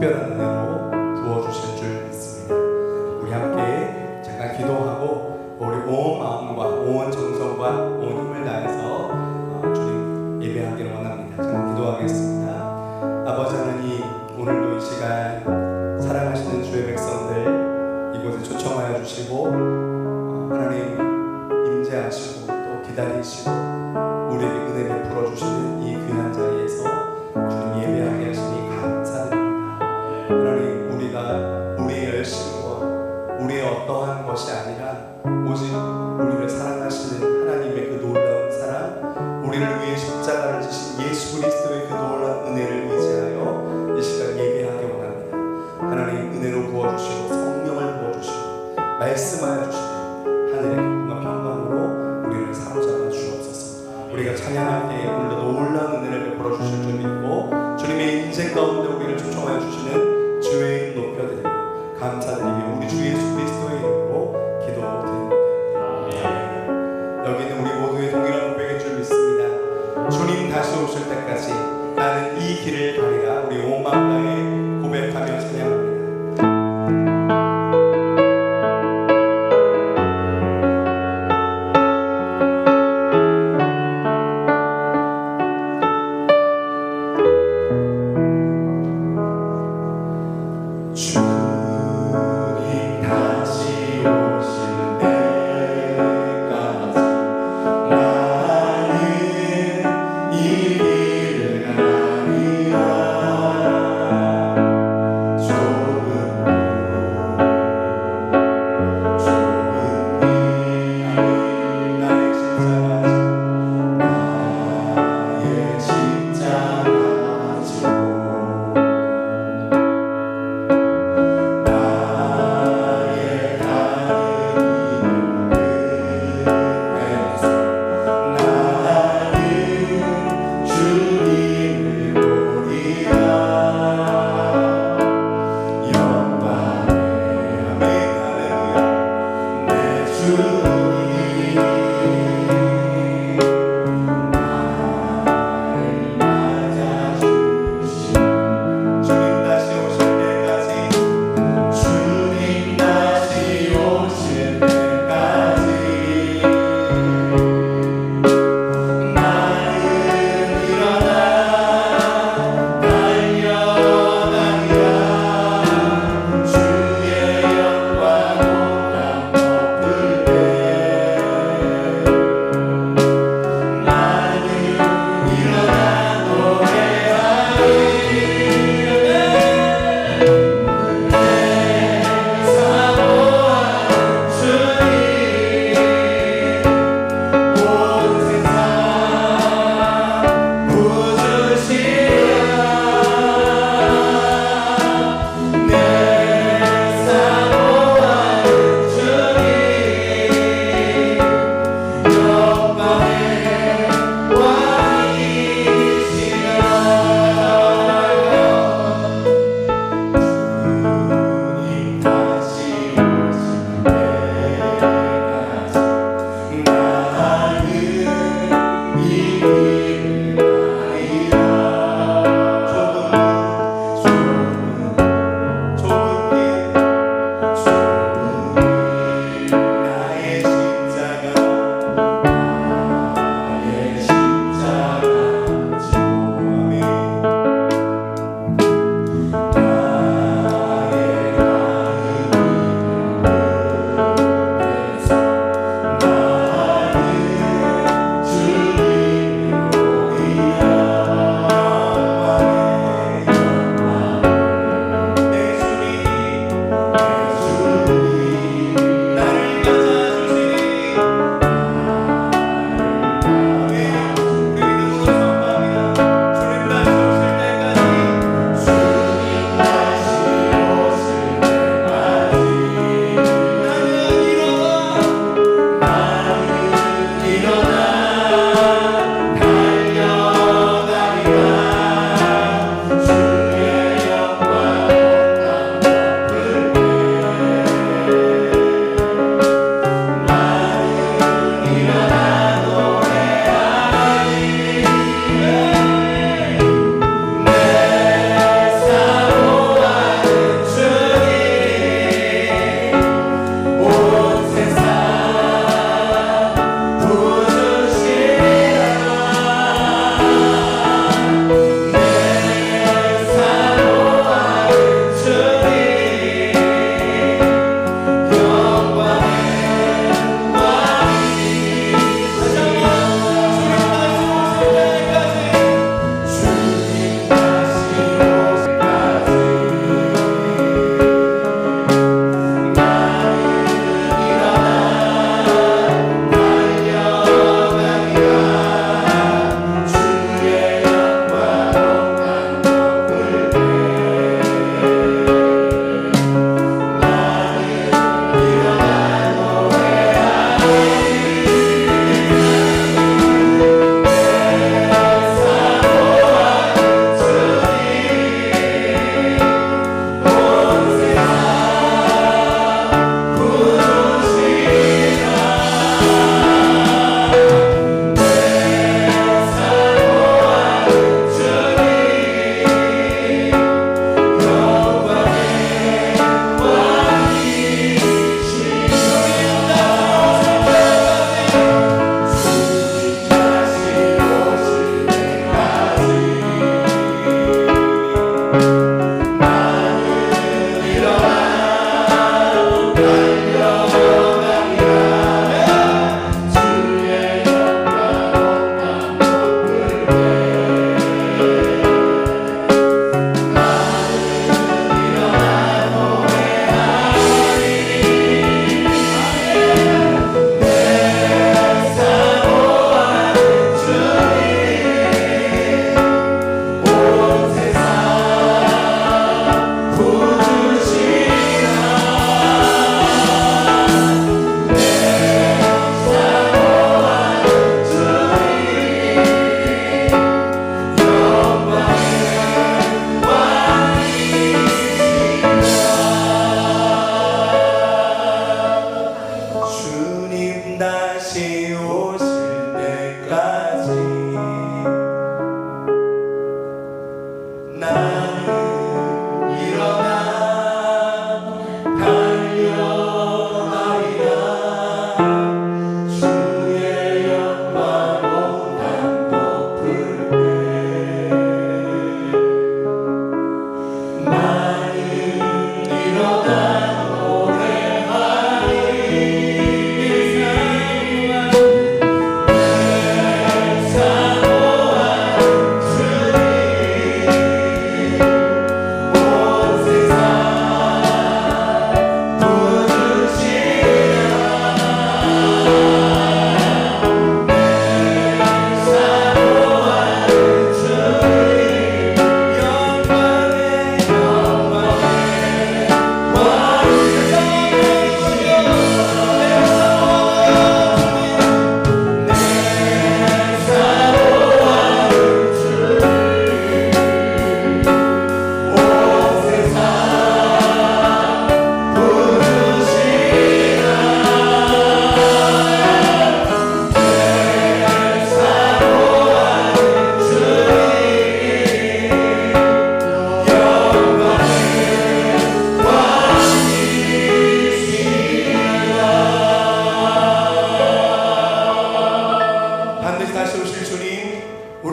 특별한 은혜로 부어주실 줄 믿습니다. 우리 함께 잠깐 기도하고 우리 온 마음과 온 정성과 온 힘을 다해서 주님 예배하기를 원합니다. 잠깐 기도하겠습니다. 아버지 하나님, 오늘도 이 시간 사랑하시는 주의 백성들 이곳에 초청하여 주시고 하나님 임재하시고 또 기다리시고 우리에게 은혜 베풀어 주시는 이 귀한 자리에서 주님 예배하게 하시니 감사드립니다. 하나님, 우리가 우리의 열심과 우리의 어떠한 것이 아니라 오직 우리를 사랑하시는 하나님의 그 놀라운 사랑, 우리를 위해 십자가를 지신 예수 그리스도의 그 놀라운 은혜를 의지하여 이 시간 예배하기 원합니다. 하나님, 은혜로 부어주시고 성령을 부어주시고 말씀하여 주시고 하늘의 기쁨과 평강으로 우리를 사로잡아 주옵소서. 우리가 찬양할 때에 오늘도 놀라운 은혜를 베풀어 주실 줄 믿고 주님의 인생 가운데 우리를 초청하여 주시는 주의 이름 높여드리고 감사드리며 우리 주 예수 그리스도의 이름으로 기도드립니다. 여기는 우리 모두의 동일한 고백일 줄 믿습니다. 주님 다시 오실 때까지 나는 이 길을 가리라. 우리 온 마음 다해 고백하며 찬양합니다. 이 길을 가리라.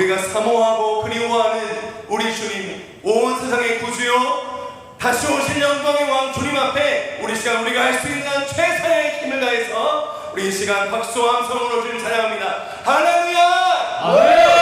우리가 사모하고 그리워하는 우리 주님, 온 세상의 구주요, 다시 오실 영광의 왕 주님 앞에 우리 시간 우리가 할 수 있는 최선의 힘을 다해서 우리 이 시간 박수와 함성으로 주님 찬양합니다. 할렐루야! 아멘!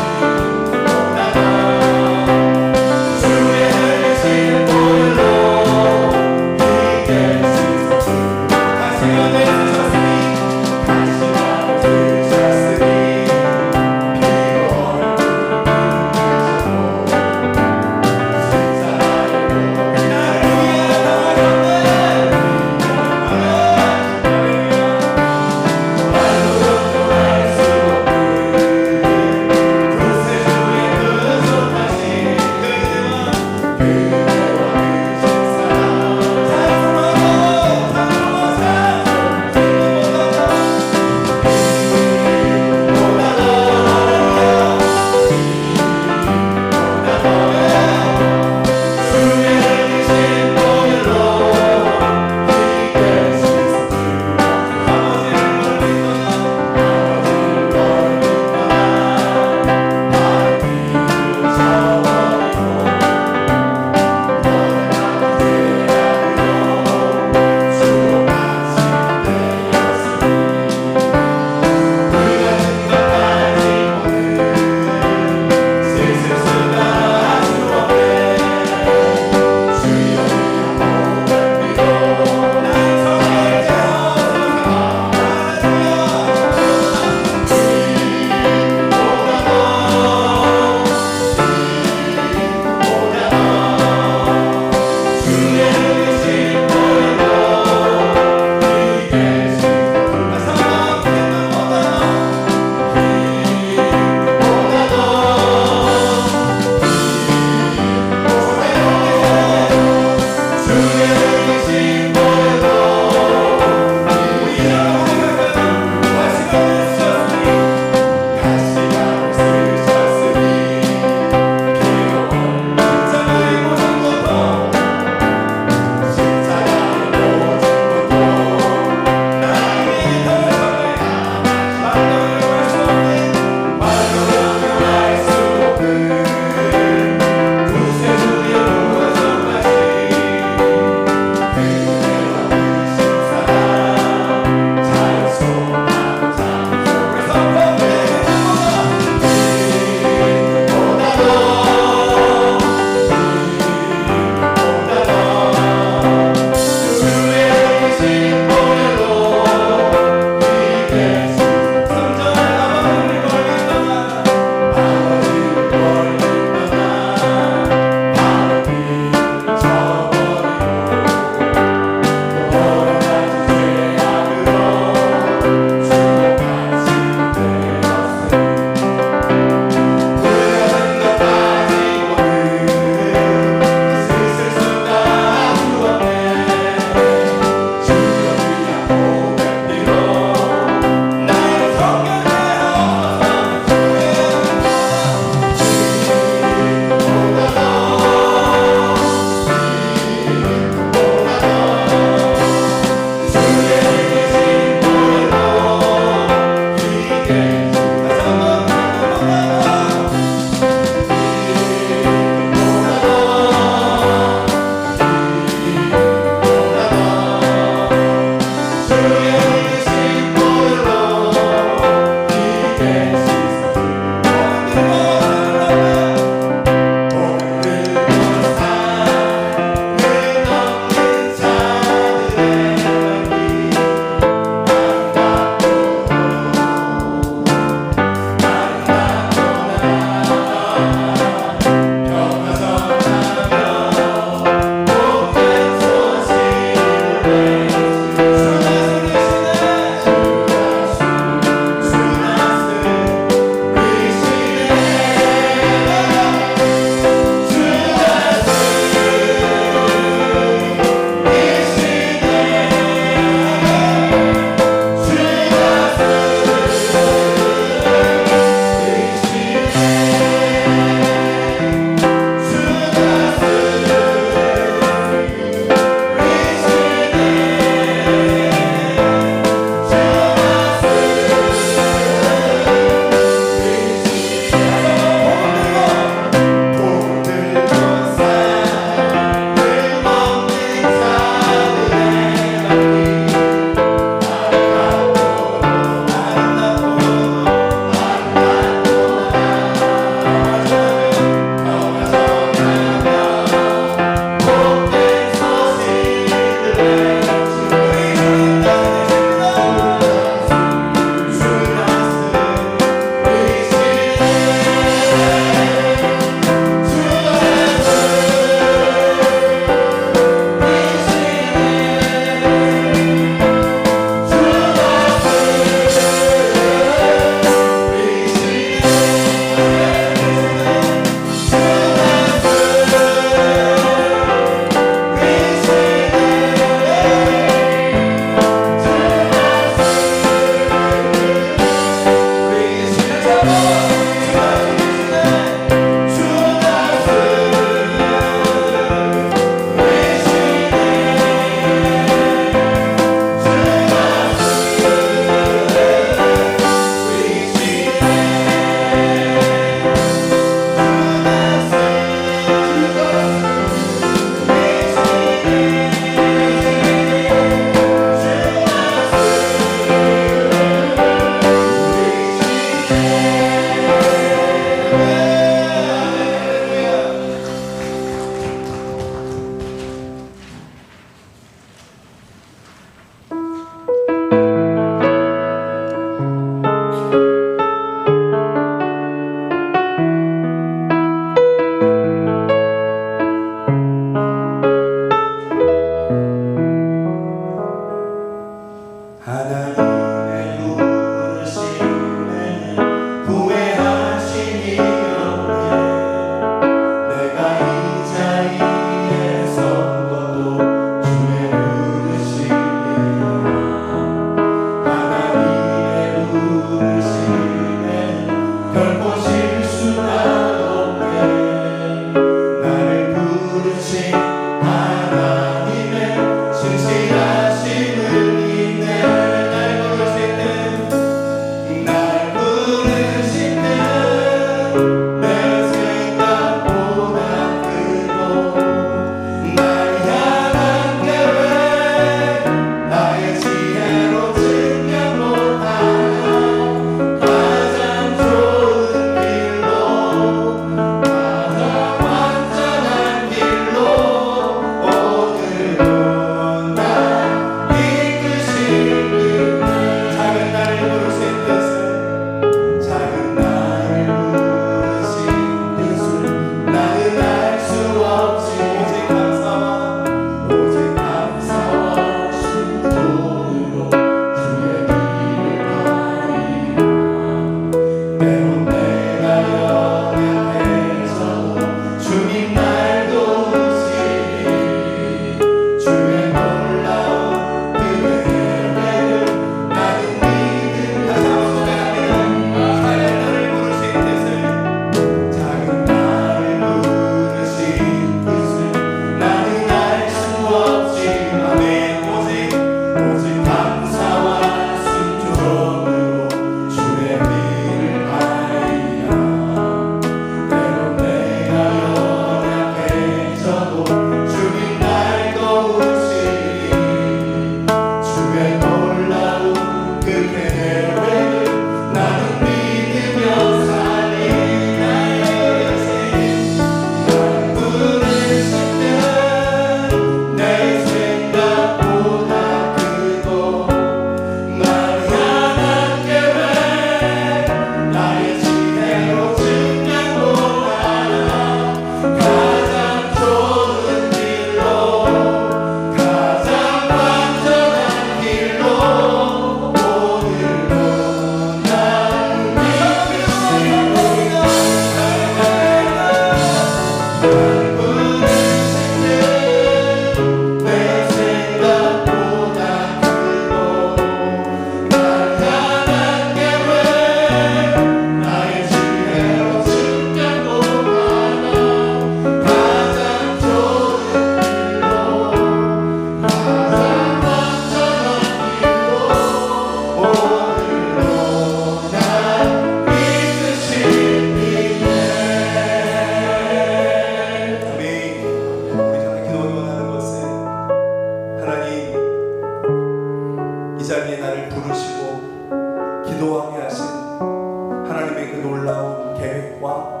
계획과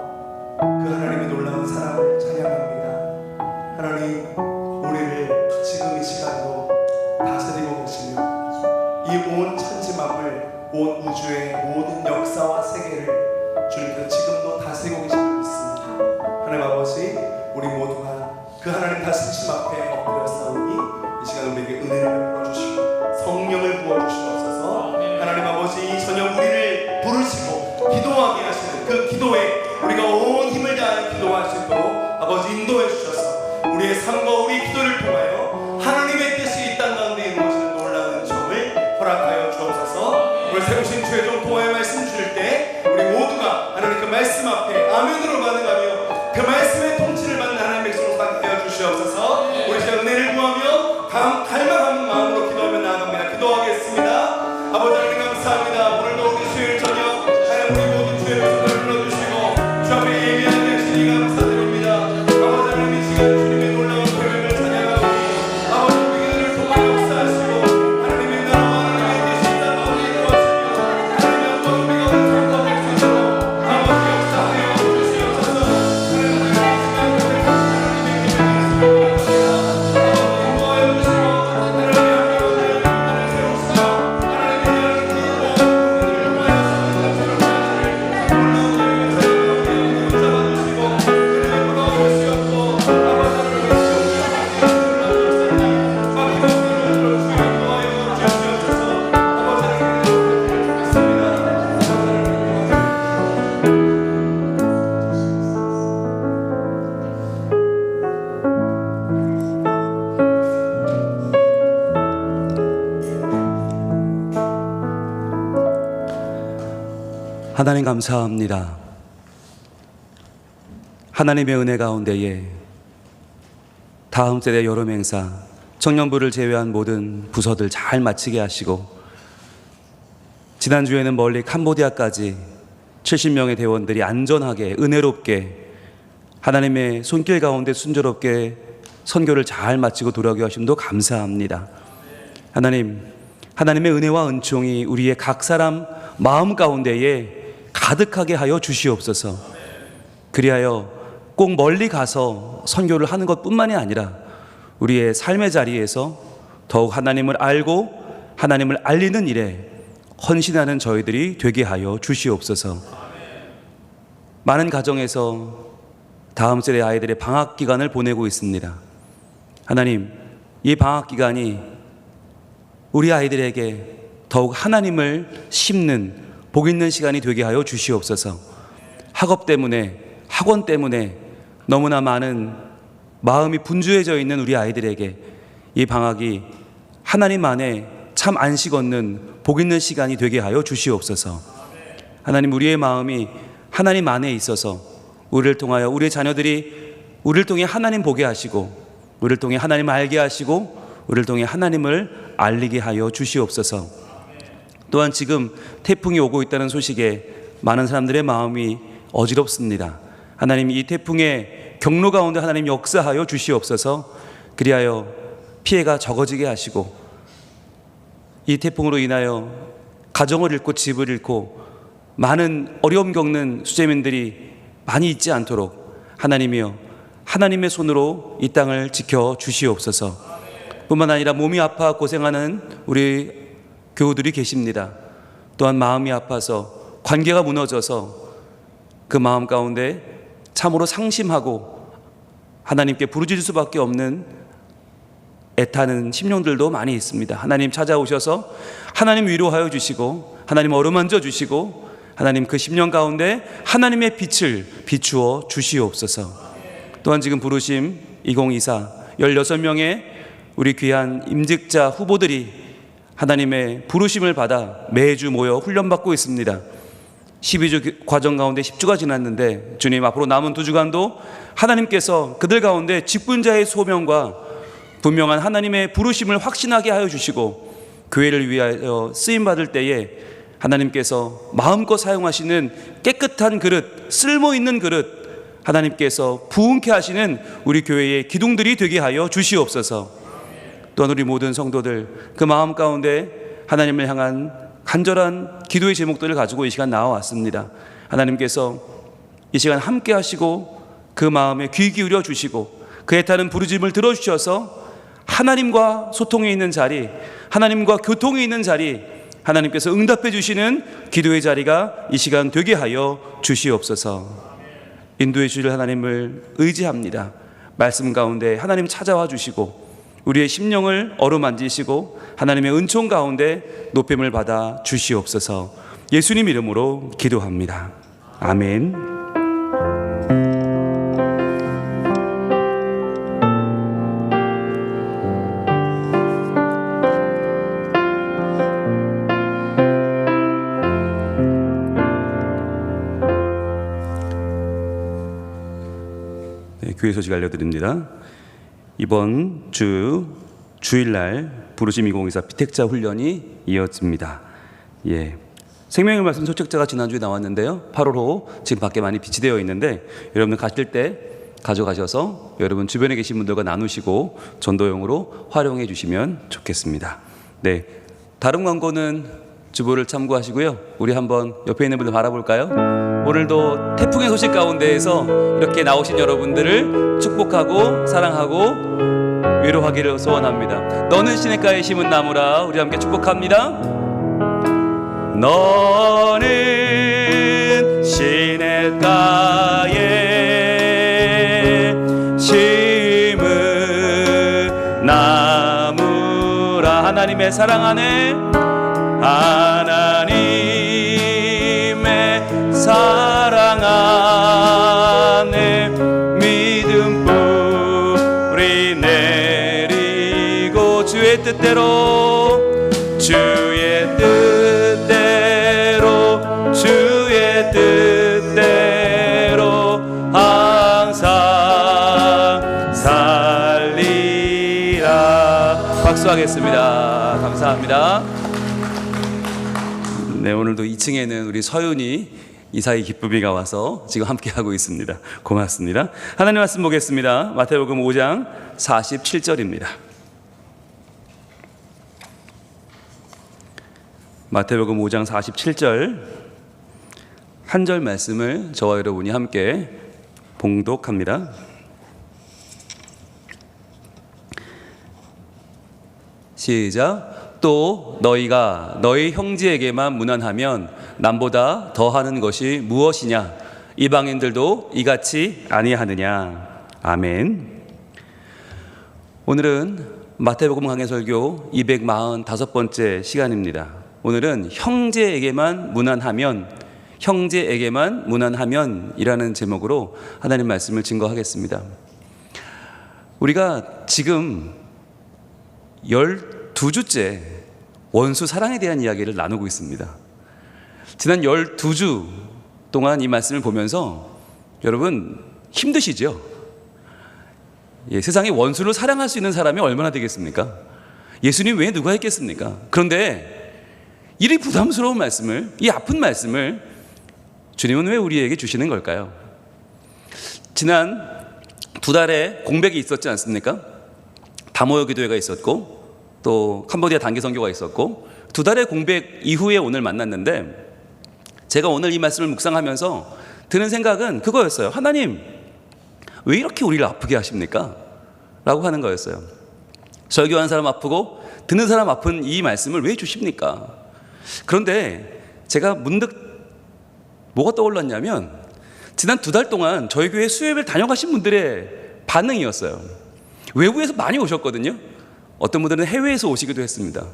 그 하나님의 놀라운 사랑을 찬양합니다. 하나님, 우리를 지금 이 시간도 다스리고 계시며 이 온 천지만물, 온 우주의 모든 역사와 세계를 주님께서 지금도 다스리고 계심을 믿습니다. 하나님 아버지, 우리 모두가 그 하나님 다스리심 앞에 엎드려 싸우니 이 시간 우리에게 은혜를 베풀어 주시고 성령을 부어 주시옵소서. 하나님 아버지, 이 저녁 우리를 부르시고 기도하게 하시는 그 기도에 우리가 온 힘을 다하여 기도할 수 있도록 아버지 인도해 주셔서 우리의 삶과 우리 기도를 통하여 하나님의 뜻이 이 땅 가운데 이루어지는 놀라운 은총을 허락하여 주옵소서. 오늘 세우신 최종 통화의 말씀 주실 때 우리 모두가 하나님 그 말씀 앞에 아멘으로 반응하며 그 말씀의 통치를 받는 하나님의 백성으로 살게 하여 주시옵소서. 우리 시간 은혜를 구하며 갈망하는 마음으로 기도하며 나아갑니다. 기도하겠습니다. 아버지 하나님 감사합니다. 오늘도 우리 수요일 저녁 하나님 우리 모든 주의 백성을 불러주시고 주 앞에 예배하게 하시니 감사드립니다. 아버지 하나님 이 시간 주님의 놀라운 계획을 찬양하오니 아버지 우리 기도를 통하여 역사하시고 하나님의 나라와 하나님의 뜻이 이 땅 가운데 이루어지며 하나님의 영광 우리가 온전히 될 수 있도록 아버지 역사하여 주시옵소서. 하나님 우리 이 시간 하나님의 기도를 하나님 감사합니다. 하나님의 은혜 가운데에 다음 세대 여름 행사 청년부를 제외한 모든 부서들 잘 마치게 하시고 지난주에는 멀리 캄보디아까지 70명의 대원들이 안전하게 은혜롭게 하나님의 손길 가운데 순조롭게 선교를 잘 마치고 돌아오게 하심도 감사합니다. 하나님, 하나님의 은혜와 은총이 우리의 각 사람 마음 가운데에 가득하게 하여 주시옵소서. 그리하여 꼭 멀리 가서 선교를 하는 것뿐만이 아니라 우리의 삶의 자리에서 더욱 하나님을 알고 하나님을 알리는 일에 헌신하는 저희들이 되게 하여 주시옵소서. 많은 가정에서 다음 세대 아이들의 방학 기간을 보내고 있습니다. 하나님, 이 방학 기간이 우리 아이들에게 더욱 하나님을 심는 복 있는 시간이 되게 하여 주시옵소서. 학업 때문에, 학원 때문에 너무나 많은 마음이 분주해져 있는 우리 아이들에게 이 방학이 하나님 안에 참 안식 얻는 복 있는 시간이 되게 하여 주시옵소서. 하나님, 우리의 마음이 하나님 안에 있어서 우리를 통하여 우리의 자녀들이 우리를 통해 하나님 보게 하시고 우리를 통해 하나님 알게 하시고 우리를 통해 하나님을 알리게 하여 주시옵소서. 또한 지금 태풍이 오고 있다는 소식에 많은 사람들의 마음이 어지럽습니다. 하나님, 이 태풍의 경로 가운데 하나님 역사하여 주시옵소서. 그리하여 피해가 적어지게 하시고 이 태풍으로 인하여 가정을 잃고 집을 잃고 많은 어려움 겪는 수재민들이 많이 있지 않도록 하나님이여 하나님의 손으로 이 땅을 지켜 주시옵소서. 뿐만 아니라 몸이 아파 고생하는 우리 교우들이 계십니다. 또한 마음이 아파서 관계가 무너져서 그 마음 가운데 참으로 상심하고 하나님께 부르짖을 수밖에 없는 애타는 심령들도 많이 있습니다. 하나님 찾아오셔서 하나님 위로하여 주시고 하나님 어루만져 주시고 하나님 그 심령 가운데 하나님의 빛을 비추어 주시옵소서. 또한 지금 부르심 2024 16명의 우리 귀한 임직자 후보들이 하나님의 부르심을 받아 매주 모여 훈련받고 있습니다. 12주 과정 가운데 10주가 지났는데 주님, 앞으로 남은 2주간도 하나님께서 그들 가운데 직분자의 소명과 분명한 하나님의 부르심을 확신하게 하여 주시고 교회를 위하여 쓰임받을 때에 하나님께서 마음껏 사용하시는 깨끗한 그릇, 쓸모있는 그릇, 하나님께서 부흥케 하시는 우리 교회의 기둥들이 되게 하여 주시옵소서. 또한 우리 모든 성도들 그 마음 가운데 하나님을 향한 간절한 기도의 제목들을 가지고 이 시간 나와왔습니다. 하나님께서 이 시간 함께 하시고 그 마음에 귀 기울여 주시고 그 애타는 부르짖음을 들어주셔서 하나님과 소통이 있는 자리, 하나님과 교통이 있는 자리, 하나님께서 응답해 주시는 기도의 자리가 이 시간 되게 하여 주시옵소서. 인도해 주실 하나님을 의지합니다. 말씀 가운데 하나님 찾아와 주시고 우리의 심령을 어루만지시고 하나님의 은총 가운데 높임을 받아 주시옵소서. 예수님 이름으로 기도합니다. 아멘. 교회 소식 알려드립니다. 이번 주일날 부르심 2024 피택자 훈련이 이어집니다. 생명의 말씀 소책자가 지난주에 나왔는데요. 8월호 지금 밖에 많이 비치되어 있는데 여러분들 가실 때 가져가셔서 여러분 주변에 계신 분들과 나누시고 전도용으로 활용해 주시면 좋겠습니다. 다른 광고는 주보를 참고하시고요. 우리 한번 옆에 있는 분들 바라볼까요? 오늘도 태풍의 소식 가운데에서 이렇게 나오신 여러분들을 축복하고 사랑하고 위로하기를 소원합니다. 너는 시냇가에 심은 나무라. 우리 함께 축복합니다. 너는 시냇가에 심은 나무라. 하나님의 사랑 안에, 하나님의 사랑 안에 믿음 뿌리 내리고 주의 뜻대로 항상 살리라. 박수하겠습니다. 감사합니다. 오늘도 2층에는 우리 서윤이 이사의 기쁨이가 와서 지금 함께하고 있습니다. 고맙습니다. 하나님 말씀 보겠습니다. 마태복음 5장 47절입니다. 마태복음 5장 47절 한 절 말씀을 저와 여러분이 함께 봉독합니다. 시작. 또 너희가 너희 형제에게만 무난하면 남보다 더하는 것이 무엇이냐? 이방인들도 이같이 아니하느냐? 아멘. 오늘은 마태복음 강해설교 245번째 시간입니다. 오늘은 형제에게만 무난하면이라는 제목으로 하나님 말씀을 증거하겠습니다. 우리가 지금 12주째 원수 사랑에 대한 이야기를 나누고 있습니다. 지난 12주 동안 이 말씀을 보면서 여러분 힘드시죠? 세상에 원수를 사랑할 수 있는 사람이 얼마나 되겠습니까? 예수님 외에 누가 있겠습니까? 그런데 이리 부담스러운 말씀을, 이 아픈 말씀을 주님은 왜 우리에게 주시는 걸까요? 지난 2달에 공백이 있었지 않습니까? 다모여 기도회가 있었고 또 캄보디아 단기 선교가 있었고 2달의 공백 이후에 오늘 만났는데 제가 오늘 이 말씀을 묵상하면서 드는 생각은 그거였어요. 하나님 왜 이렇게 우리를 아프게 하십니까? 라고 하는 거였어요. 설교하는 사람 아프고 듣는 사람 아픈 이 말씀을 왜 주십니까? 그런데 제가 문득 뭐가 떠올랐냐면 지난 2달 동안 저희 교회 수요예배를 다녀가신 분들의 반응이었어요. 외부에서 많이 오셨거든요. 어떤 분들은 해외에서 오시기도 했습니다.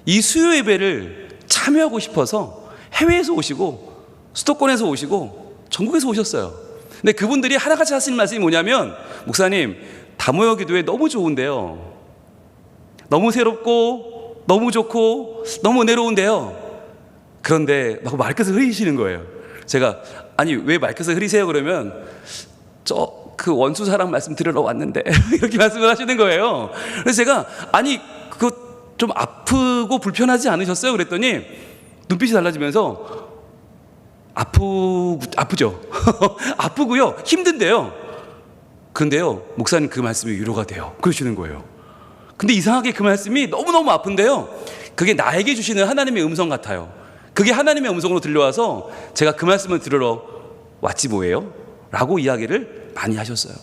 이 수요예배를 참여하고 싶어서 해외에서 오시고 수도권에서 오시고 전국에서 오셨어요. 근데 그분들이 하나같이 하시는 말씀이 뭐냐면 목사님 다모여 기도회 너무 좋은데요, 너무 새롭고 너무 좋고 너무 은혜로운데요, 그런데 막 말끝을 흐리시는 거예요. 제가 아니 왜 말끝을 흐리세요? 그러면 그 원수 사랑 말씀 들으러 왔는데 이렇게 말씀을 하시는 거예요. 그래서 제가 아니 그거 좀 아프고 불편하지 않으셨어요? 그랬더니 눈빛이 달라지면서 아프죠. 아프고요, 힘든데요. 그런데요 목사님 그 말씀이 위로가 돼요. 그러시는 거예요. 근데 이상하게 그 말씀이 너무너무 아픈데요 그게 나에게 주시는 하나님의 음성 같아요. 그게 하나님의 음성으로 들려와서 제가 그 말씀을 들으러 왔지 뭐예요? 라고 이야기를 많이 하셨어요.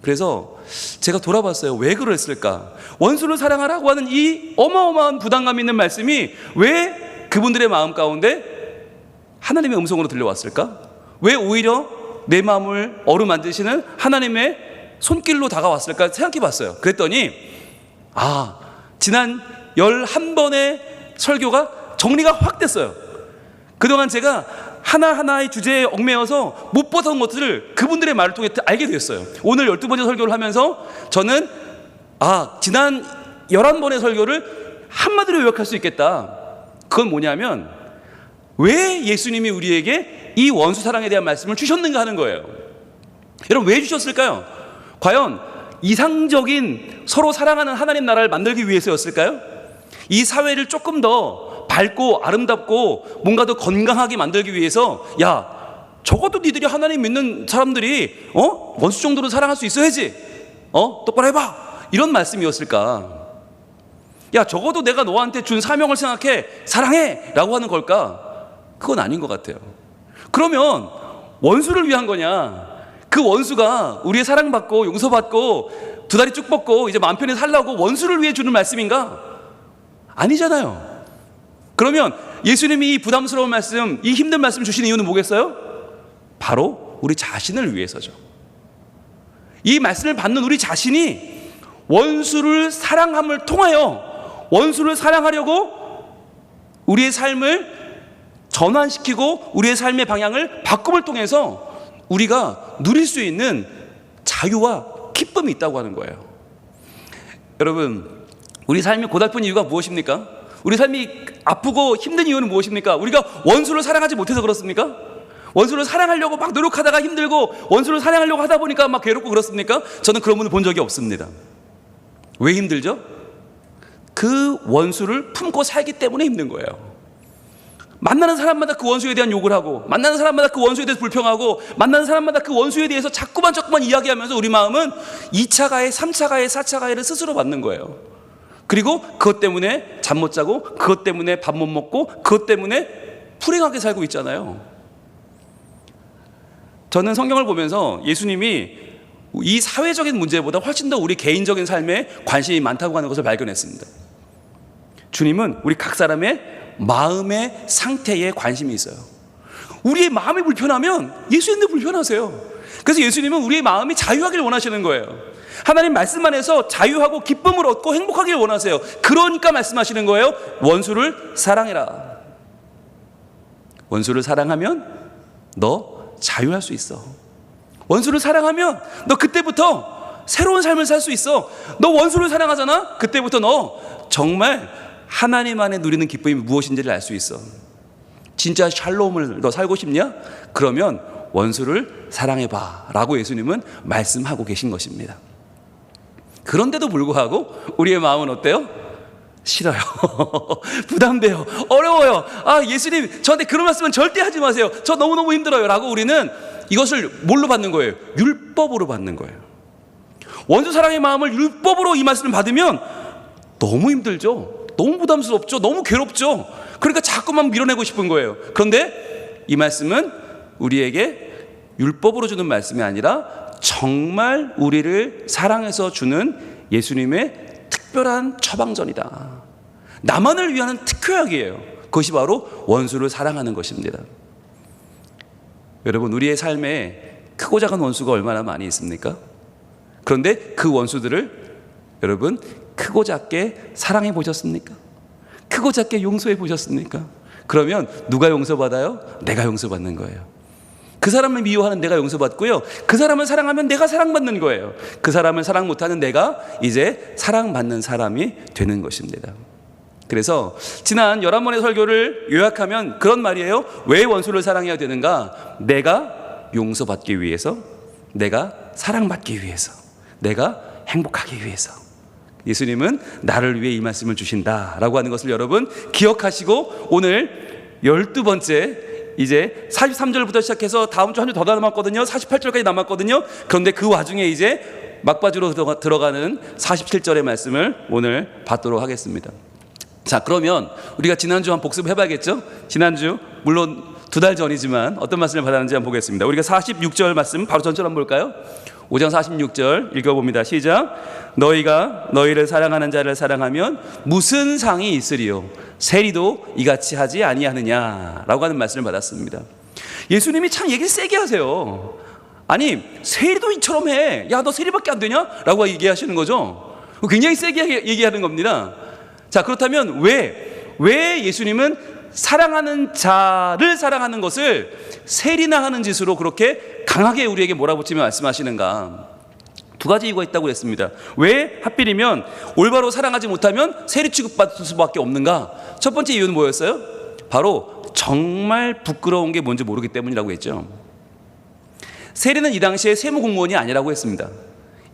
그래서 제가 돌아봤어요. 왜 그랬을까? 원수를 사랑하라고 하는 이 어마어마한 부담감 있는 말씀이 왜 그분들의 마음 가운데 하나님의 음성으로 들려왔을까? 왜 오히려 내 마음을 어루만지시는 하나님의 손길로 다가왔을까 생각해 봤어요. 그랬더니 지난 11번의 설교가 정리가 확 됐어요. 그동안 제가 하나하나의 주제에 얽매여서 못 보던 것들을 그분들의 말을 통해 알게 되었어요. 오늘 12번째 설교를 하면서 저는 지난 11번의 설교를 한마디로 요약할 수 있겠다. 그건 뭐냐면 왜 예수님이 우리에게 이 원수 사랑에 대한 말씀을 주셨는가 하는 거예요. 여러분, 왜 주셨을까요? 과연 이상적인 서로 사랑하는 하나님 나라를 만들기 위해서였을까요? 이 사회를 조금 더 밝고 아름답고 뭔가 더 건강하게 만들기 위해서 적어도 니들이 하나님 믿는 사람들이 원수 정도로 사랑할 수 있어야지, 똑바로 해봐, 이런 말씀이었을까? 적어도 내가 너한테 준 사명을 생각해 사랑해 라고 하는 걸까? 그건 아닌 것 같아요. 그러면 원수를 위한 거냐? 그 원수가 우리의 사랑받고 용서받고 두 다리 쭉 뻗고 이제 마음 편히 살라고 원수를 위해 주는 말씀인가? 아니잖아요. 그러면 예수님이 이 부담스러운 말씀, 이 힘든 말씀 주신 이유는 뭐겠어요? 바로 우리 자신을 위해서죠. 이 말씀을 받는 우리 자신이 원수를 사랑함을 통하여 원수를 사랑하려고 우리의 삶을 전환시키고 우리의 삶의 방향을 바꿈을 통해서 우리가 누릴 수 있는 자유와 기쁨이 있다고 하는 거예요. 여러분, 우리 삶이 고달픈 이유가 무엇입니까? 우리 삶이 아프고 힘든 이유는 무엇입니까? 우리가 원수를 사랑하지 못해서 그렇습니까? 원수를 사랑하려고 막 노력하다가 힘들고 원수를 사랑하려고 하다 보니까 막 괴롭고 그렇습니까? 저는 그런 분을 본 적이 없습니다. 왜 힘들죠? 그 원수를 품고 살기 때문에 힘든 거예요. 만나는 사람마다 그 원수에 대한 욕을 하고, 만나는 사람마다 그 원수에 대해서 불평하고, 만나는 사람마다 그 원수에 대해서 자꾸만 이야기하면서 우리 마음은 2차 가해, 3차 가해, 4차 가해를 스스로 받는 거예요. 그리고 그것 때문에 잠 못 자고, 그것 때문에 밥 못 먹고, 그것 때문에 불행하게 살고 있잖아요. 저는 성경을 보면서 예수님이 이 사회적인 문제보다 훨씬 더 우리 개인적인 삶에 관심이 많다고 하는 것을 발견했습니다. 주님은 우리 각 사람의 마음의 상태에 관심이 있어요. 우리의 마음이 불편하면 예수님도 불편하세요. 그래서 예수님은 우리의 마음이 자유하길 원하시는 거예요. 하나님 말씀 안에서 자유하고 기쁨을 얻고 행복하길 원하세요. 그러니까 말씀하시는 거예요. 원수를 사랑해라. 원수를 사랑하면 너 자유할 수 있어. 원수를 사랑하면 너 그때부터 새로운 삶을 살 수 있어. 너 원수를 사랑하잖아? 그때부터 너 정말 하나님 안에 누리는 기쁨이 무엇인지를 알 수 있어. 진짜 샬롬을 너 살고 싶냐? 그러면 원수를 사랑해봐 라고 예수님은 말씀하고 계신 것입니다. 그런데도 불구하고 우리의 마음은 어때요? 싫어요. 부담돼요. 어려워요. 예수님 저한테 그런 말씀은 절대 하지 마세요. 저 너무너무 힘들어요 라고 우리는 이것을 뭘로 받는 거예요? 율법으로 받는 거예요. 원수 사랑의 마음을 율법으로 이 말씀을 받으면 너무 힘들죠. 너무 부담스럽죠. 너무 괴롭죠. 그러니까 자꾸만 밀어내고 싶은 거예요. 그런데 이 말씀은 우리에게 율법으로 주는 말씀이 아니라 정말 우리를 사랑해서 주는 예수님의 특별한 처방전이다. 나만을 위한 특효약이에요. 그것이 바로 원수를 사랑하는 것입니다. 여러분, 우리의 삶에 크고 작은 원수가 얼마나 많이 있습니까? 그런데 그 원수들을 여러분 크고 작게 사랑해 보셨습니까? 크고 작게 용서해 보셨습니까? 그러면 누가 용서받아요? 내가 용서받는 거예요. 그 사람을 미워하는 내가 용서받고요, 그 사람을 사랑하면 내가 사랑받는 거예요. 그 사람을 사랑 못하는 내가 이제 사랑받는 사람이 되는 것입니다. 그래서 지난 11번의 설교를 요약하면 그런 말이에요. 왜 원수를 사랑해야 되는가? 내가 용서받기 위해서, 내가 사랑받기 위해서, 내가 행복하기 위해서. 예수님은 나를 위해 이 말씀을 주신다라고 하는 것을 여러분 기억하시고, 오늘 12번째 이제 43절부터 시작해서 다음 주 한 주 더 남았거든요. 48절까지 남았거든요. 그런데 그 와중에 이제 막바지로 들어가는 47절의 말씀을 오늘 받도록 하겠습니다. 자, 그러면 우리가 지난주 한 복습 해봐야겠죠? 지난주 물론 두 달 전이지만 어떤 말씀을 받았는지 한번 보겠습니다. 우리가 46절 말씀 바로 전처럼 한번 볼까요? 5장 46절 읽어봅니다. 시작. 너희가 너희를 사랑하는 자를 사랑하면 무슨 상이 있으리요? 세리도 이같이 하지 아니하느냐? 라고 하는 말씀을 받았습니다. 예수님이 참 얘기를 세게 하세요. 아니, 세리도 이처럼 해. 야, 너 세리밖에 안 되냐? 라고 얘기하시는 거죠. 굉장히 세게 얘기하는 겁니다. 자, 그렇다면 왜 예수님은 사랑하는 자를 사랑하는 것을 세리나 하는 짓으로 그렇게 강하게 우리에게 몰아붙이며 말씀하시는가? 두 가지 이유가 있다고 그랬습니다. 왜 하필이면 올바로 사랑하지 못하면 세리 취급받을 수밖에 없는가? 첫 번째 이유는 뭐였어요? 바로 정말 부끄러운 게 뭔지 모르기 때문이라고 했죠. 세리는 이 당시에 세무 공무원이 아니라고 했습니다.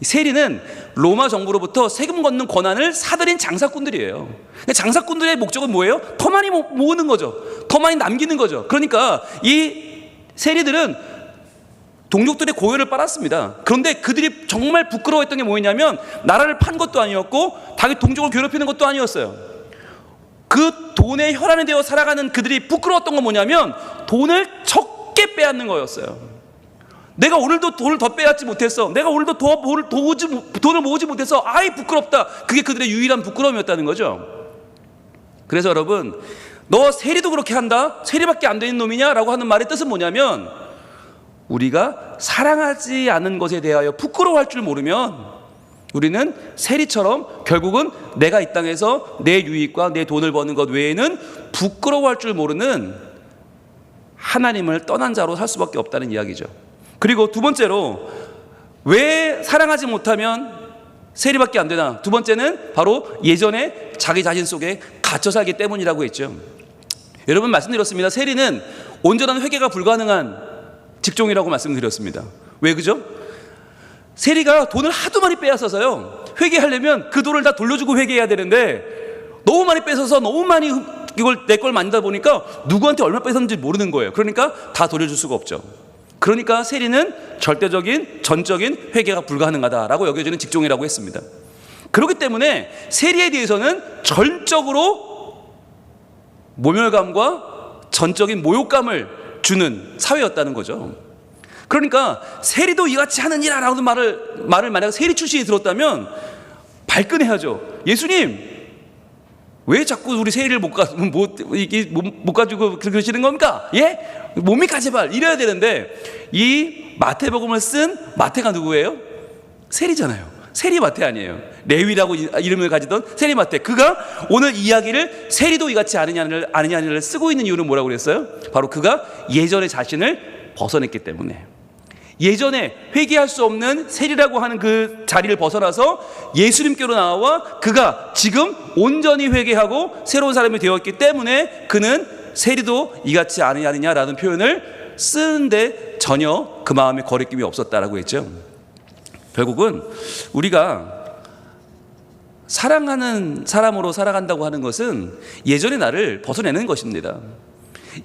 세리는 로마 정부로부터 세금 걷는 권한을 사들인 장사꾼들이에요. 장사꾼들의 목적은 뭐예요? 더 많이 모으는 거죠. 더 많이 남기는 거죠. 그러니까 이 세리들은 동족들의 고열을 빨았습니다. 그런데 그들이 정말 부끄러워했던 게 뭐였냐면 나라를 판 것도 아니었고 자기 동족을 괴롭히는 것도 아니었어요. 그 돈에 혈안이 되어 살아가는 그들이 부끄러웠던 건 뭐냐면 돈을 적게 빼앗는 거였어요. 내가 오늘도 돈을 더 빼앗지 못했어. 내가 오늘도 돈을 모으지 못해서 아이 부끄럽다. 그게 그들의 유일한 부끄러움이었다는 거죠. 그래서 여러분, 너 세리도 그렇게 한다? 세리밖에 안 되는 놈이냐? 라고 하는 말의 뜻은 뭐냐면 우리가 사랑하지 않은 것에 대하여 부끄러워할 줄 모르면 우리는 세리처럼 결국은 내가 이 땅에서 내 유익과 내 돈을 버는 것 외에는 부끄러워할 줄 모르는 하나님을 떠난 자로 살 수밖에 없다는 이야기죠. 그리고 두 번째로 왜 사랑하지 못하면 세리밖에 안 되나? 두 번째는 바로 예전에 자기 자신 속에 갇혀 살기 때문이라고 했죠. 여러분 말씀드렸습니다. 세리는 온전한 회개가 불가능한 직종이라고 말씀드렸습니다. 왜 그죠? 세리가 돈을 하도 많이 빼앗아서요. 회개하려면 그 돈을 다 돌려주고 회개해야 되는데 너무 많이 뺏어서 너무 많이 이걸 내 걸 만들다 보니까 누구한테 얼마 뺏었는지 모르는 거예요. 그러니까 다 돌려줄 수가 없죠. 그러니까 세리는 절대적인 전적인 회개가 불가능하다라고 여겨지는 직종이라고 했습니다. 그렇기 때문에 세리에 대해서는 전적으로 모멸감과 전적인 모욕감을 주는 사회였다는 거죠. 그러니까 세리도 이같이 하느니라 라는 말을 만약 세리 출신이 들었다면 발끈해야죠. 예수님 왜 자꾸 우리 세리를 못 가지고 그러시는 겁니까? 예? 뭡니까 제발 이래야 되는데 이 마태복음을 쓴 마태가 누구예요? 세리잖아요. 세리 마태 아니에요. 레위라고 이름을 가지던 세리 마태. 그가 오늘 이야기를 세리도 이같이 아느냐를 쓰고 있는 이유는 뭐라고 그랬어요? 바로 그가 예전의 자신을 벗어냈기 때문에. 예전에 회개할 수 없는 세리라고 하는 그 자리를 벗어나서 예수님께로 나와 그가 지금 온전히 회개하고 새로운 사람이 되었기 때문에 그는 세리도 이같이 아느냐라는 표현을 쓰는데 전혀 그 마음에 거리낌이 없었다라고 했죠. 결국은 우리가 사랑하는 사람으로 살아간다고 하는 것은 예전의 나를 벗어내는 것입니다.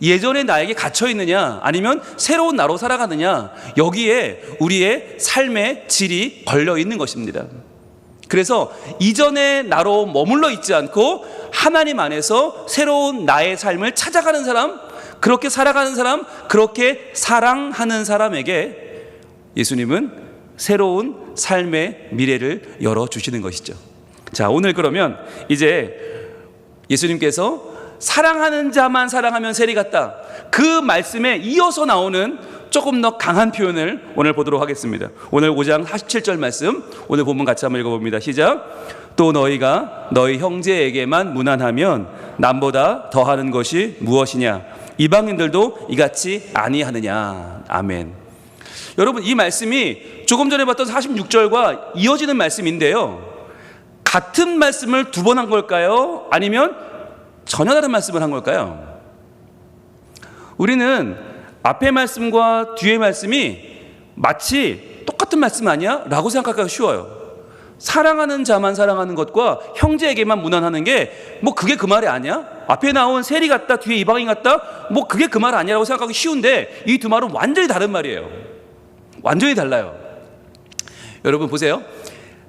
예전에 나에게 갇혀 있느냐 아니면 새로운 나로 살아가느냐 여기에 우리의 삶의 질이 걸려 있는 것입니다. 그래서 이전의 나로 머물러 있지 않고 하나님 안에서 새로운 나의 삶을 찾아가는 사람, 그렇게 살아가는 사람, 그렇게 사랑하는 사람에게 예수님은 새로운 삶의 미래를 열어주시는 것이죠. 자, 오늘 그러면 이제 예수님께서 사랑하는 자만 사랑하면 세리 같다. 그 말씀에 이어서 나오는 조금 더 강한 표현을 오늘 보도록 하겠습니다. 오늘 5장 47절 말씀 오늘 본문 같이 한번 읽어봅니다. 시작. 또 너희가 너희 형제에게만 무난하면 남보다 더하는 것이 무엇이냐? 이방인들도 이같이 아니하느냐? 아멘. 여러분 이 말씀이 조금 전에 봤던 46절과 이어지는 말씀인데요. 같은 말씀을 두 번 한 걸까요? 아니면 전혀 다른 말씀을 한 걸까요? 우리는 앞의 말씀과 뒤의 말씀이 마치 똑같은 말씀 아니야? 라고 생각하기가 쉬워요. 사랑하는 자만 사랑하는 것과 형제에게만 무난하는 게 뭐 그게 그 말이 아니야? 앞에 나온 세리 같다 뒤에 이방인 같다 뭐 그게 그 말 아니라고 생각하기 쉬운데 이 두 말은 완전히 다른 말이에요. 완전히 달라요. 여러분 보세요.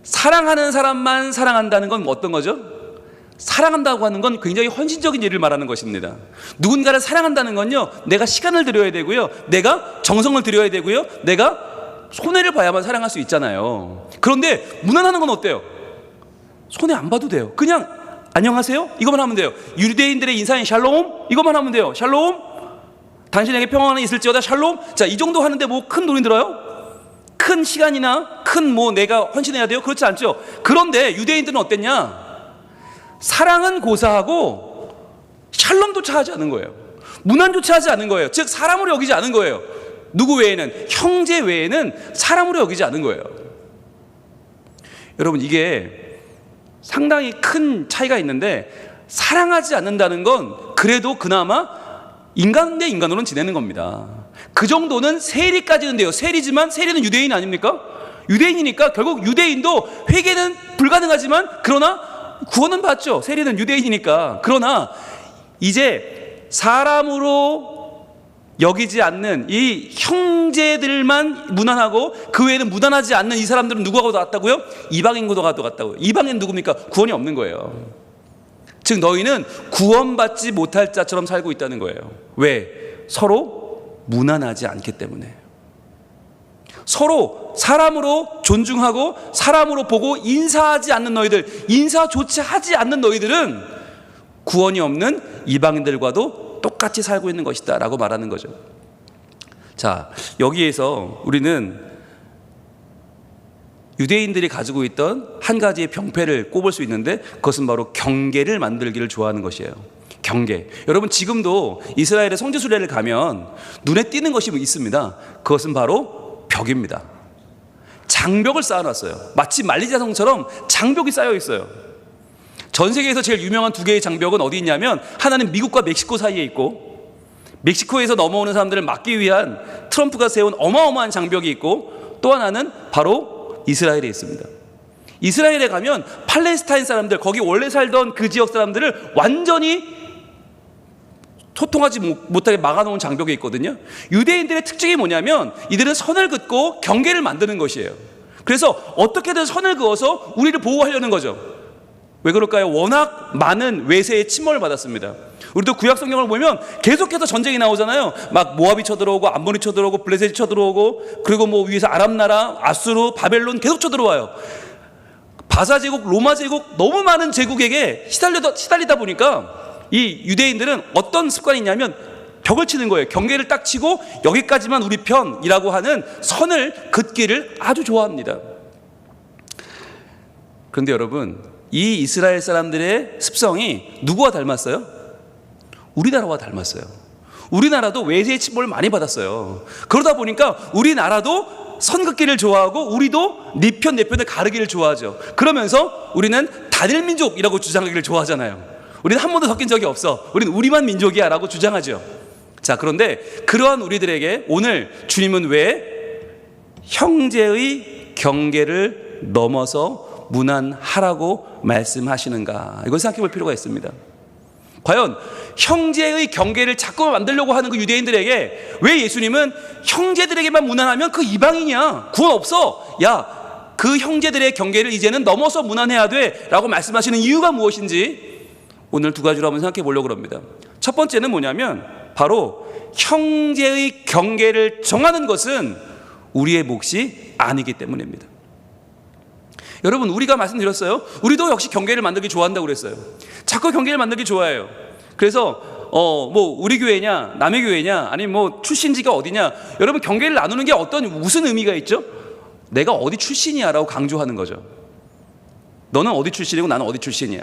사랑하는 사람만 사랑한다는 건 어떤 거죠? 사랑한다고 하는 건 굉장히 헌신적인 일을 말하는 것입니다. 누군가를 사랑한다는 건요, 내가 시간을 들여야 되고요, 내가 정성을 들여야 되고요, 내가 손해를 봐야만 사랑할 수 있잖아요. 그런데 무난하는 건 어때요? 손해 안 봐도 돼요. 그냥 안녕하세요 이것만 하면 돼요. 유대인들의 인사인 샬롬 이것만 하면 돼요. 샬롬, 당신에게 평안이 있을지어다 샬롬. 자, 이 정도 하는데 뭐 큰 돈이 들어요? 큰 시간이나 큰 뭐 내가 헌신해야 돼요? 그렇지 않죠. 그런데 유대인들은 어땠냐? 사랑은 고사하고 샬롬조차 하지 않은 거예요. 문안조차 하지 않은 거예요. 즉 사람으로 여기지 않은 거예요. 누구 외에는, 형제 외에는 사람으로 여기지 않은 거예요. 여러분, 이게 상당히 큰 차이가 있는데, 사랑하지 않는다는 건 그래도 그나마 인간 대 인간으로는 지내는 겁니다. 그 정도는 세리까지는 돼요. 세리지만 세리는 유대인 아닙니까? 유대인이니까 결국 유대인도 회개는 불가능하지만 그러나 구원은 받죠. 세리는 유대인이니까. 그러나 이제 사람으로 여기지 않는 이 형제들만 무난하고 그 외에는 무난하지 않는 이 사람들은 누구하고 같다고요? 이방인과도 같다고요. 이방인 누굽니까? 구원이 없는 거예요. 즉 너희는 구원받지 못할 자처럼 살고 있다는 거예요. 왜? 서로 무난하지 않기 때문에. 서로 사람으로 존중하고 사람으로 보고 인사하지 않는 너희들, 인사조차 하지 않는 너희들은 구원이 없는 이방인들과도 똑같이 살고 있는 것이다 라고 말하는 거죠. 자, 여기에서 우리는 유대인들이 가지고 있던 한 가지의 병폐를 꼽을 수 있는데, 그것은 바로 경계를 만들기를 좋아하는 것이에요. 경계. 여러분, 지금도 이스라엘의 성지순례를 가면 눈에 띄는 것이 있습니다. 그것은 바로 벽입니다. 장벽을 쌓아놨어요. 마치 만리장성처럼 장벽이 쌓여 있어요. 전 세계에서 제일 유명한 두 개의 장벽은 어디 있냐면, 하나는 미국과 멕시코 사이에 있고, 멕시코에서 넘어오는 사람들을 막기 위한 트럼프가 세운 어마어마한 장벽이 있고, 또 하나는 바로 이스라엘에 있습니다. 이스라엘에 가면 팔레스타인 사람들, 거기 원래 살던 그 지역 사람들을 완전히 소통하지 못하게 막아놓은 장벽이 있거든요. 유대인들의 특징이 뭐냐면 이들은 선을 긋고 경계를 만드는 것이에요. 그래서 어떻게든 선을 그어서 우리를 보호하려는 거죠. 왜 그럴까요? 워낙 많은 외세의 침몰을 받았습니다. 우리도 구약 성경을 보면 계속해서 전쟁이 나오잖아요. 막 모압이 쳐들어오고, 암몬이 쳐들어오고, 블레셋이 쳐들어오고, 그리고 뭐 위에서 아람 나라, 아수르, 바벨론 계속 쳐들어와요. 바사 제국, 로마 제국, 너무 많은 제국에게 시달리다 보니까 이 유대인들은 어떤 습관이 있냐면 벽을 치는 거예요. 경계를 딱 치고 여기까지만 우리 편이라고 하는 선을 긋기를 아주 좋아합니다. 그런데 여러분, 이 이스라엘 사람들의 습성이 누구와 닮았어요? 우리나라와 닮았어요. 우리나라도 외세의 침몰을 많이 받았어요. 그러다 보니까 우리나라도 선 긋기를 좋아하고, 우리도 네 편 내 편을 가르기를 좋아하죠. 그러면서 우리는 단일 민족이라고 주장하기를 좋아하잖아요. 우리는 한 번도 섞인 적이 없어. 우리는 우리만 민족이야 라고 주장하죠. 자, 그런데 그러한 우리들에게 오늘 주님은 왜 형제의 경계를 넘어서 무난하라고 말씀하시는가? 이걸 생각해 볼 필요가 있습니다. 과연 형제의 경계를 자꾸 만들려고 하는 그 유대인들에게 왜 예수님은 형제들에게만 무난하면 그 이방인이야, 구원 없어, 야, 그 형제들의 경계를 이제는 넘어서 무난해야 돼 라고 말씀하시는 이유가 무엇인지 오늘 두 가지로 한번 생각해 보려고 합니다. 첫 번째는 뭐냐면 바로 형제의 경계를 정하는 것은 우리의 몫이 아니기 때문입니다. 여러분, 우리가 말씀드렸어요. 우리도 역시 경계를 만들기 좋아한다고 그랬어요. 자꾸 경계를 만들기 좋아해요. 그래서 뭐 우리 교회냐, 남의 교회냐, 아니면 뭐 출신지가 어디냐, 여러분 경계를 나누는 게 무슨 의미가 있죠? 내가 어디 출신이야라고 강조하는 거죠. 너는 어디 출신이고 나는 어디 출신이야.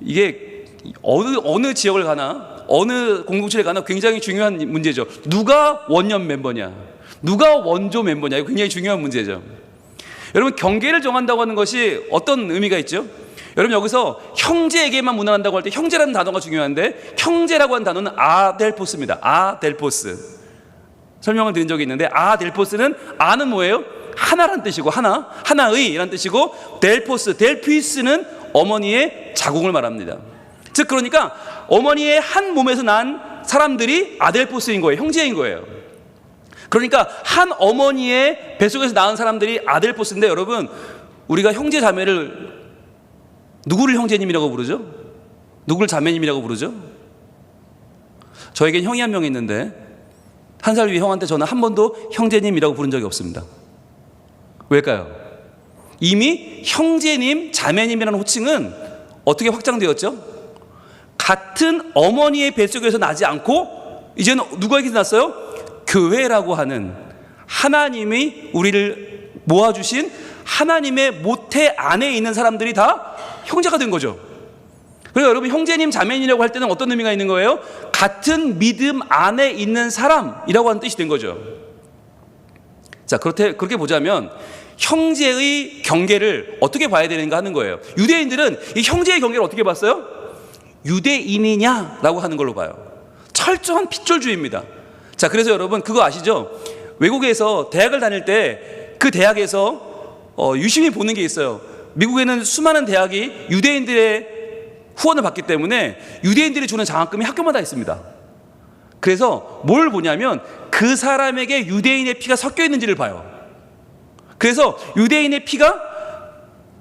이게 어느 지역을 가나, 어느 공동체를 가나 굉장히 중요한 문제죠. 누가 원년 멤버냐, 누가 원조 멤버냐, 이거 굉장히 중요한 문제죠. 여러분, 경계를 정한다고 하는 것이 어떤 의미가 있죠? 여러분, 여기서 형제에게만 무난한다고 할 때 형제라는 단어가 중요한데, 형제라고 하는 단어는 아델포스입니다. 아델포스. 설명을 드린 적이 있는데, 아델포스는 아는 뭐예요? 하나란 뜻이고, 하나의란 뜻이고, 델포스, 델피스는 어머니의 자궁을 말합니다. 즉 그러니까 어머니의 한 몸에서 난 사람들이 아델포스인 거예요. 형제인 거예요. 그러니까 한 어머니의 뱃속에서 낳은 사람들이 아델포스인데, 여러분, 우리가 형제 자매를 누구를 형제님이라고 부르죠? 누구를 자매님이라고 부르죠? 저에겐 형이 한 명 있는데 한 살 위 형한테 저는 한 번도 형제님이라고 부른 적이 없습니다. 왜일까요? 이미 형제님, 자매님이라는 호칭은 어떻게 확장되었죠? 같은 어머니의 뱃속에서 나지 않고 이제는 누구에게서 났어요? 교회라고 하는 하나님이 우리를 모아주신 하나님의 모태 안에 있는 사람들이 다 형제가 된 거죠. 그래서 여러분, 형제님, 자매님이라고 할 때는 어떤 의미가 있는 거예요? 같은 믿음 안에 있는 사람이라고 하는 뜻이 된 거죠. 자, 그렇게 보자면 형제의 경계를 어떻게 봐야 되는가 하는 거예요. 유대인들은 이 형제의 경계를 어떻게 봤어요? 유대인이냐라고 하는 걸로 봐요. 철저한 핏줄주의입니다. 자, 그래서 여러분 그거 아시죠? 외국에서 대학을 다닐 때 그 대학에서 유심히 보는 게 있어요. 미국에는 수많은 대학이 유대인들의 후원을 받기 때문에 유대인들이 주는 장학금이 학교마다 있습니다. 그래서 뭘 보냐면 그 사람에게 유대인의 피가 섞여 있는지를 봐요. 그래서 유대인의 피가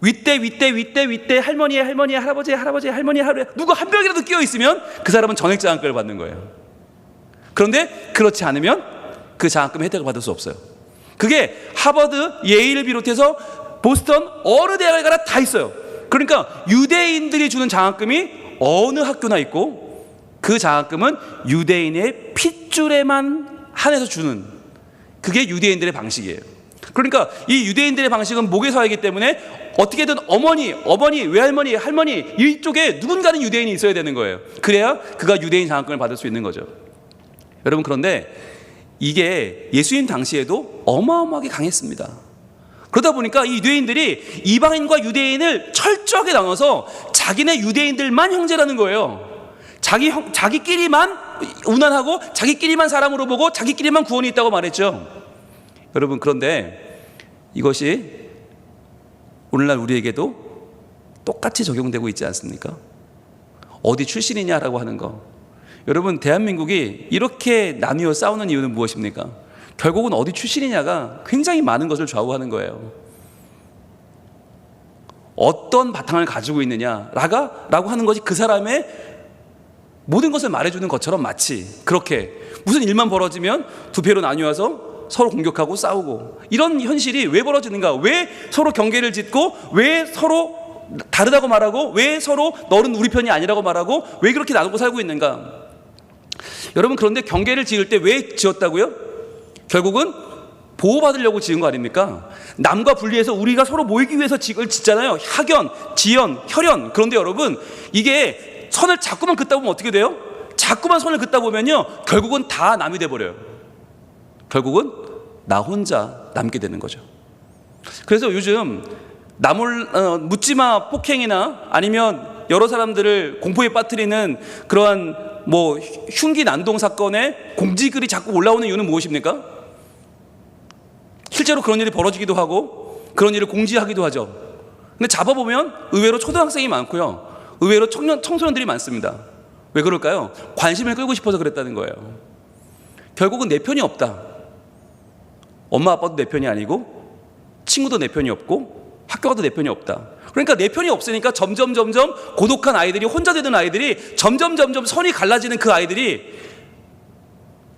윗대 할머니의 할아버지의 할머니의 누구 한 명이라도 끼어 있으면 그 사람은 전액 장학금을 받는 거예요. 그런데 그렇지 않으면 그 장학금 혜택을 받을 수 없어요. 그게 하버드, 예일을 비롯해서 보스턴 어느 대학에 가나 다 있어요. 그러니까 유대인들이 주는 장학금이 어느 학교나 있고 그 장학금은 유대인의 핏줄에만 한해서 주는, 그게 유대인들의 방식이에요. 그러니까 이 유대인들의 방식은 목에서이기 때문에 어떻게든 어머니, 외할머니, 할머니 이쪽에 누군가는 유대인이 있어야 되는 거예요. 그래야 그가 유대인 장학금을 받을 수 있는 거죠. 여러분, 그런데 이게 예수님 당시에도 어마어마하게 강했습니다. 그러다 보니까 이 유대인들이 이방인과 유대인을 철저하게 나눠서 자기네 유대인들만 형제라는 거예요. 자기끼리만 운한하고 자기끼리만 사람으로 보고 자기끼리만 구원이 있다고 말했죠. 여러분, 그런데 이것이 오늘날 우리에게도 똑같이 적용되고 있지 않습니까? 어디 출신이냐라고 하는 거. 여러분, 대한민국이 이렇게 나뉘어 싸우는 이유는 무엇입니까? 결국은 어디 출신이냐가 굉장히 많은 것을 좌우하는 거예요. 어떤 바탕을 가지고 있느냐라고 하는 것이 그 사람의 모든 것을 말해주는 것처럼 마치 그렇게 무슨 일만 벌어지면 두 패로 나뉘어서 서로 공격하고 싸우고, 이런 현실이 왜 벌어지는가? 왜 서로 경계를 짓고, 왜 서로 다르다고 말하고, 왜 서로 너는 우리 편이 아니라고 말하고, 왜 그렇게 나누고 살고 있는가? 여러분, 그런데 경계를 지을 때 왜 지었다고요? 결국은 보호받으려고 지은 거 아닙니까? 남과 분리해서 우리가 서로 모이기 위해서 짓잖아요. 학연, 지연, 혈연. 그런데 여러분, 이게 선을 자꾸만 긋다 보면 어떻게 돼요? 자꾸만 선을 긋다 보면요, 결국은 다 남이 돼버려요. 결국은 나 혼자 남게 되는 거죠. 그래서 요즘 묻지마 폭행이나 아니면 여러 사람들을 공포에 빠뜨리는 그러한 흉기 난동 사건에 공지글이 자꾸 올라오는 이유는 무엇입니까? 실제로 그런 일이 벌어지기도 하고 그런 일을 공지하기도 하죠. 근데 잡아보면 의외로 초등학생이 많고요, 의외로 청소년들이 많습니다. 왜 그럴까요? 관심을 끌고 싶어서 그랬다는 거예요. 결국은 내 편이 없다. 엄마 아빠도 내 편이 아니고 친구도 내 편이 없고 학교가도 내 편이 없다. 그러니까 내 편이 없으니까 점점 고독한 아이들이, 혼자 되는 아이들이, 점점 선이 갈라지는 그 아이들이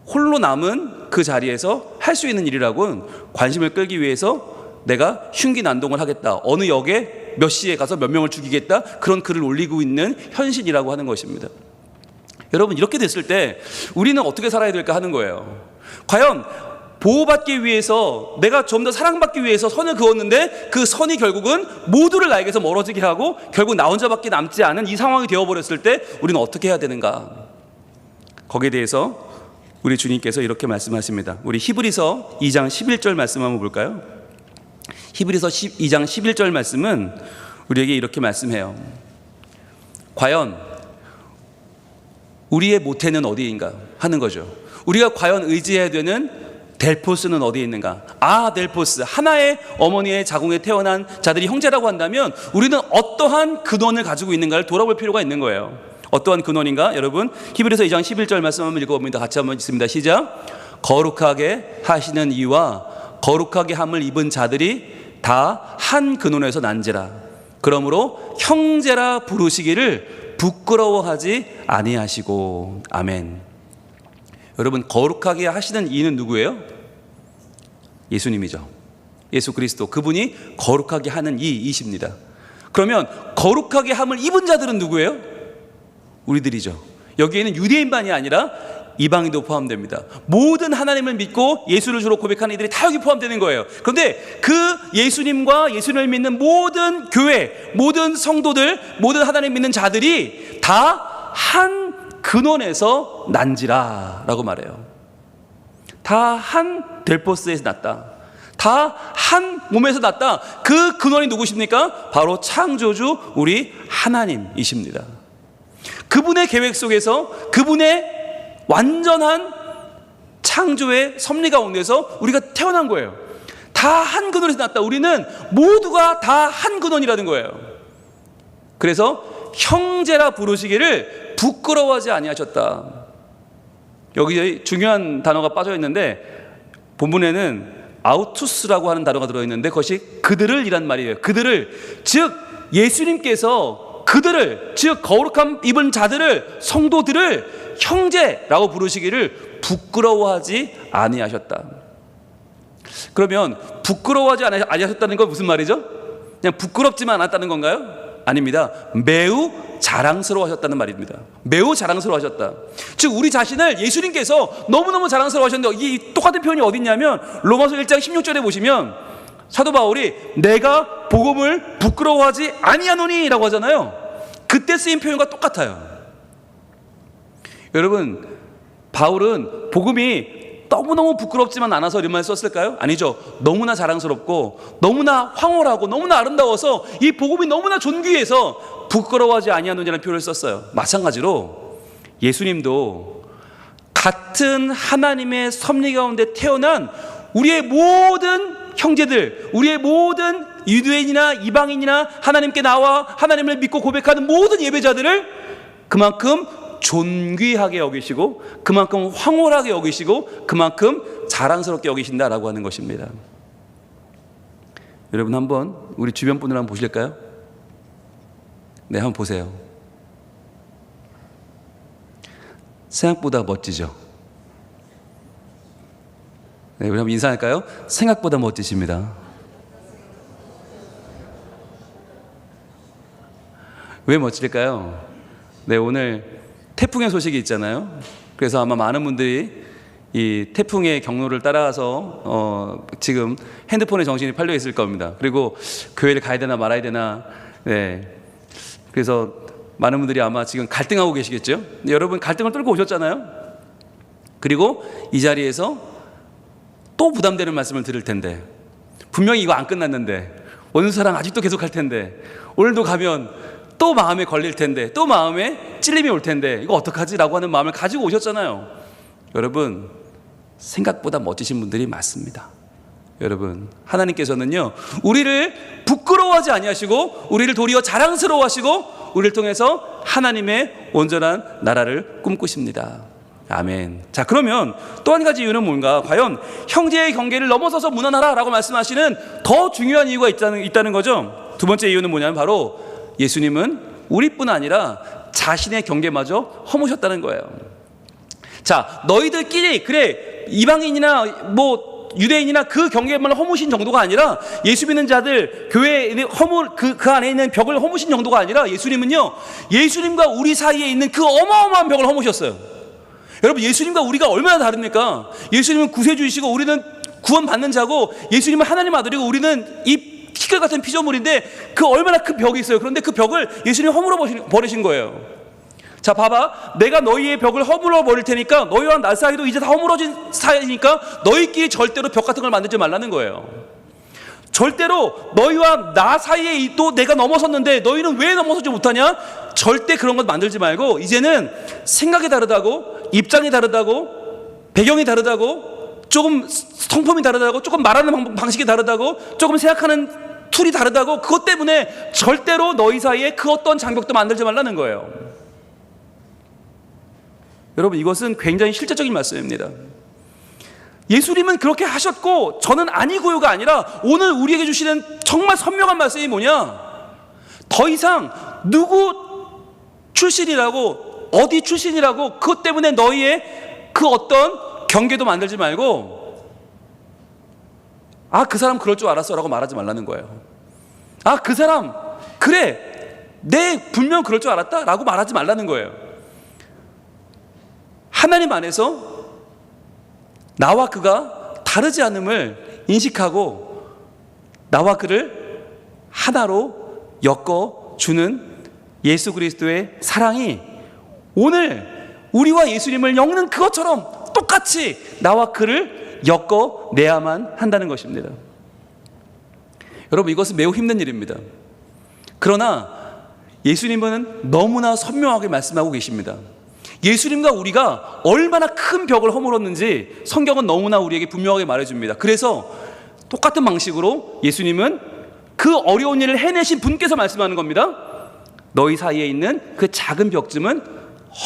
홀로 남은 그 자리에서 할 수 있는 일이라고는 관심을 끌기 위해서 내가 흉기 난동을 하겠다, 어느 역에 몇 시에 가서 몇 명을 죽이겠다, 그런 글을 올리고 있는 현실이라고 하는 것입니다. 여러분, 이렇게 됐을 때 우리는 어떻게 살아야 될까 하는 거예요. 과연 보호받기 위해서, 내가 좀 더 사랑받기 위해서 선을 그었는데 그 선이 결국은 모두를 나에게서 멀어지게 하고 결국 나 혼자밖에 남지 않은 이 상황이 되어버렸을 때 우리는 어떻게 해야 되는가? 거기에 대해서 우리 주님께서 이렇게 말씀하십니다. 우리 히브리서 2장 11절 말씀 한번 볼까요? 히브리서 2장 11절 말씀은 우리에게 이렇게 말씀해요. 과연 우리의 모태는 어디인가 하는 거죠. 우리가 과연 의지해야 되는 델포스는 어디에 있는가? 델포스, 하나의 어머니의 자궁에 태어난 자들이 형제라고 한다면 우리는 어떠한 근원을 가지고 있는가를 돌아볼 필요가 있는 거예요. 어떠한 근원인가? 여러분, 히브리서 2장 11절 말씀 한번 읽어봅니다. 같이 한번 읽습니다. 시작. 거룩하게 하시는 이와 거룩하게 함을 입은 자들이 다 한 근원에서 난지라. 그러므로 형제라 부르시기를 부끄러워하지 아니하시고. 아멘. 여러분, 거룩하게 하시는 이는 누구예요? 예수님이죠. 예수 그리스도, 그분이 거룩하게 하는 이이십니다. 그러면 거룩하게 함을 입은 자들은 누구예요? 우리들이죠. 여기에는 유대인만이 아니라 이방인도 포함됩니다. 모든 하나님을 믿고 예수를 주로 고백하는 이들이 다 여기 포함되는 거예요. 그런데 그 예수님과 예수님을 믿는 모든 교회, 모든 성도들, 모든 하나님 믿는 자들이 다 한 근원에서 난지라 라고 말해요. 다 한 델포스에서 났다. 다 한 몸에서 났다. 그 근원이 누구십니까? 바로 창조주 우리 하나님이십니다. 그분의 계획 속에서, 그분의 완전한 창조의 섭리 가운데서 우리가 태어난 거예요. 다 한 근원에서 났다. 우리는 모두가 다 한 근원이라는 거예요. 그래서 형제라 부르시기를 부끄러워하지 아니하셨다. 여기 중요한 단어가 빠져 있는데 본문에는 아우투스라고 하는 단어가 들어있는데 그것이 그들을 이란 말이에요. 그들을, 즉 예수님께서 그들을, 즉 거룩함 입은 자들을, 성도들을 형제라고 부르시기를 부끄러워하지 아니하셨다. 그러면 부끄러워하지 아니하셨다는 건 무슨 말이죠? 그냥 부끄럽지만 않았다는 건가요? 아닙니다. 매우 자랑스러워하셨다는 말입니다. 매우 자랑스러워하셨다. 즉 우리 자신을 예수님께서 너무너무 자랑스러워하셨는데, 이 똑같은 표현이 어디 있냐면 로마서 1장 16절에 보시면 사도 바울이 내가 복음을 부끄러워하지 아니하노니 라고 하잖아요. 그때 쓰인 표현과 똑같아요. 여러분, 바울은 복음이 너무너무 부끄럽지만 않아서 이런 말 썼을까요? 아니죠. 너무나 자랑스럽고 너무나 황홀하고 너무나 아름다워서 이 복음이 너무나 존귀해서 부끄러워하지 아니하노니라는 표현을 썼어요. 마찬가지로 예수님도 같은 하나님의 섭리 가운데 태어난 우리의 모든 형제들, 우리의 모든 유대인이나 이방인이나 하나님께 나와 하나님을 믿고 고백하는 모든 예배자들을 그만큼 존귀하게 여기시고, 그만큼 황홀하게 여기시고, 그만큼 자랑스럽게 여기신다라고 하는 것입니다. 여러분, 한번 우리 주변 분들 한번 보실까요? 네, 한번 보세요. 생각보다 멋지죠? 네, 우리 한번 인사할까요? 생각보다 멋지십니다. 왜 멋질까요? 네, 오늘 태풍의 소식이 있잖아요. 그래서 아마 많은 분들이 이 태풍의 경로를 따라서 지금 핸드폰에 정신이 팔려 있을 겁니다. 그리고 교회를 가야 되나 말아야 되나. 네. 그래서 많은 분들이 아마 지금 갈등하고 계시겠죠. 여러분 갈등을 뚫고 오셨잖아요. 그리고 이 자리에서 또 부담되는 말씀을 들을 텐데, 분명히 이거 안 끝났는데, 원수사랑 아직도 계속 할 텐데, 오늘도 가면 또 마음에 걸릴 텐데, 또 마음에 찔림이 올 텐데 이거 어떡하지? 라고 하는 마음을 가지고 오셨잖아요. 여러분, 생각보다 멋지신 분들이 많습니다. 여러분, 하나님께서는요 우리를 부끄러워하지 아니하시고 우리를 도리어 자랑스러워하시고 우리를 통해서 하나님의 온전한 나라를 꿈꾸십니다. 아멘. 자, 그러면 또 한 가지 이유는 뭔가? 과연 형제의 경계를 넘어서서 무난하라 라고 말씀하시는 더 중요한 이유가 있다는 거죠. 두 번째 이유는 뭐냐면 바로 예수님은 우리뿐 아니라 자신의 경계마저 허무셨다는 거예요. 자, 너희들끼리, 그래, 이방인이나 뭐 유대인이나 그 경계만 허무신 정도가 아니라, 예수 믿는 자들 교회에 그 안에 있는 벽을 허무신 정도가 아니라, 예수님은요 예수님과 우리 사이에 있는 그 어마어마한 벽을 허무셨어요. 여러분, 예수님과 우리가 얼마나 다릅니까? 예수님은 구세주이시고 우리는 구원받는 자고, 예수님은 하나님 아들이고 우리는 이 피클 같은 피조물인데 그 얼마나 큰 벽이 있어요. 그런데 그 벽을 예수님이 허물어 버리신 거예요. 자, 봐봐. 내가 너희의 벽을 허물어 버릴 테니까 너희와 나 사이도 이제 다 허물어진 사이니까 너희끼리 절대로 벽 같은 걸 만들지 말라는 거예요. 절대로 너희와 나 사이에 또 내가 넘어섰는데 너희는 왜 넘어서지 못하냐? 절대 그런 것 만들지 말고, 이제는 생각이 다르다고, 입장이 다르다고, 배경이 다르다고, 조금 성품이 다르다고, 조금 말하는 방식이 다르다고, 조금 생각하는 툴이 다르다고, 그것 때문에 절대로 너희 사이에 그 어떤 장벽도 만들지 말라는 거예요. 여러분, 이것은 굉장히 실제적인 말씀입니다. 예수님은 그렇게 하셨고 저는 아니고요가 아니라 오늘 우리에게 주시는 정말 선명한 말씀이 뭐냐? 더 이상 누구 출신이라고, 어디 출신이라고 그것 때문에 너희의 그 어떤 경계도 만들지 말고, 아, 그 사람 그럴 줄 알았어 라고 말하지 말라는 거예요. 아, 그 사람 그래, 내 분명 그럴 줄 알았다 라고 말하지 말라는 거예요. 하나님 안에서 나와 그가 다르지 않음을 인식하고 나와 그를 하나로 엮어주는 예수 그리스도의 사랑이 오늘 우리와 예수님을 엮는 그것처럼 똑같이 나와 그를 엮어내야만 한다는 것입니다. 여러분, 이것은 매우 힘든 일입니다. 그러나 예수님은 너무나 선명하게 말씀하고 계십니다. 예수님과 우리가 얼마나 큰 벽을 허물었는지 성경은 너무나 우리에게 분명하게 말해줍니다. 그래서 똑같은 방식으로 예수님은 그 어려운 일을 해내신 분께서 말씀하는 겁니다. 너희 사이에 있는 그 작은 벽쯤은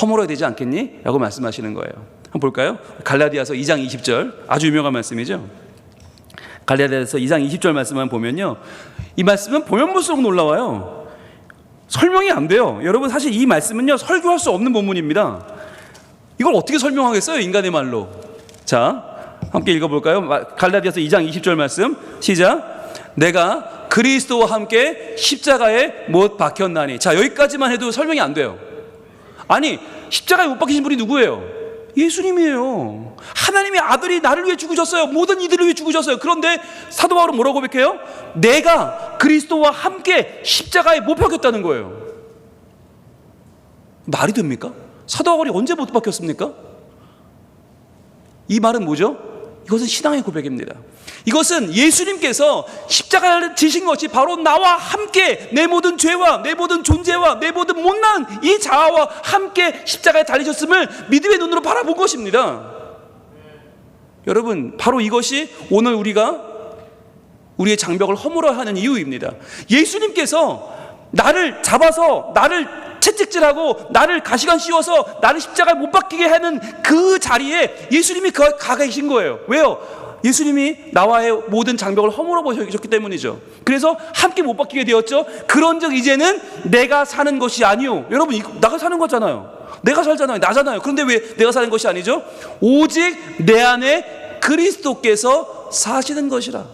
허물어야 되지 않겠니? 라고 말씀하시는 거예요. 한번 볼까요? 갈라디아서 2장 20절, 아주 유명한 말씀이죠. 갈라디아서 2장 20절 말씀만 보면요, 이 말씀은 보면 볼수록 놀라워요. 설명이 안 돼요. 여러분, 사실 이 말씀은요, 설교할 수 없는 본문입니다. 이걸 어떻게 설명하겠어요, 인간의 말로? 자, 함께 읽어볼까요? 갈라디아서 2장 20절 말씀, 시작. 내가 그리스도와 함께 십자가에 못 박혔나니. 자, 여기까지만 해도 설명이 안 돼요. 아니, 십자가에 못 박히신 분이 누구예요? 예수님이에요. 하나님의 아들이 나를 위해 죽으셨어요. 모든 이들을 위해 죽으셨어요. 그런데 사도 바울은 뭐라고 고백해요? 내가 그리스도와 함께 십자가에 못 박혔다는 거예요. 말이 됩니까? 사도 바울이 언제 못 박혔습니까? 이 말은 뭐죠? 이것은 신앙의 고백입니다. 이것은 예수님께서 십자가를 지신 것이 바로 나와 함께 내 모든 죄와 내 모든 존재와 내 모든 못난 이 자아와 함께 십자가에 달리셨음을 믿음의 눈으로 바라본 것입니다. 여러분, 바로 이것이 오늘 우리가 우리의 장벽을 허물어 하는 이유입니다. 예수님께서 나를 잡아서 나를 채찍질하고 나를 가시관 씌워서 나를 십자가에 못 박히게 하는 그 자리에 예수님이 가 계신 거예요. 왜요? 예수님이 나와의 모든 장벽을 허물어 보셨기 때문이죠. 그래서 함께 못 박히게 되었죠. 그런즉 이제는 내가 사는 것이 아니요. 여러분, 나가 사는 거잖아요. 내가 살잖아요. 나잖아요. 그런데 왜 내가 사는 것이 아니죠? 오직 내 안에 그리스도께서 사시는 것이라.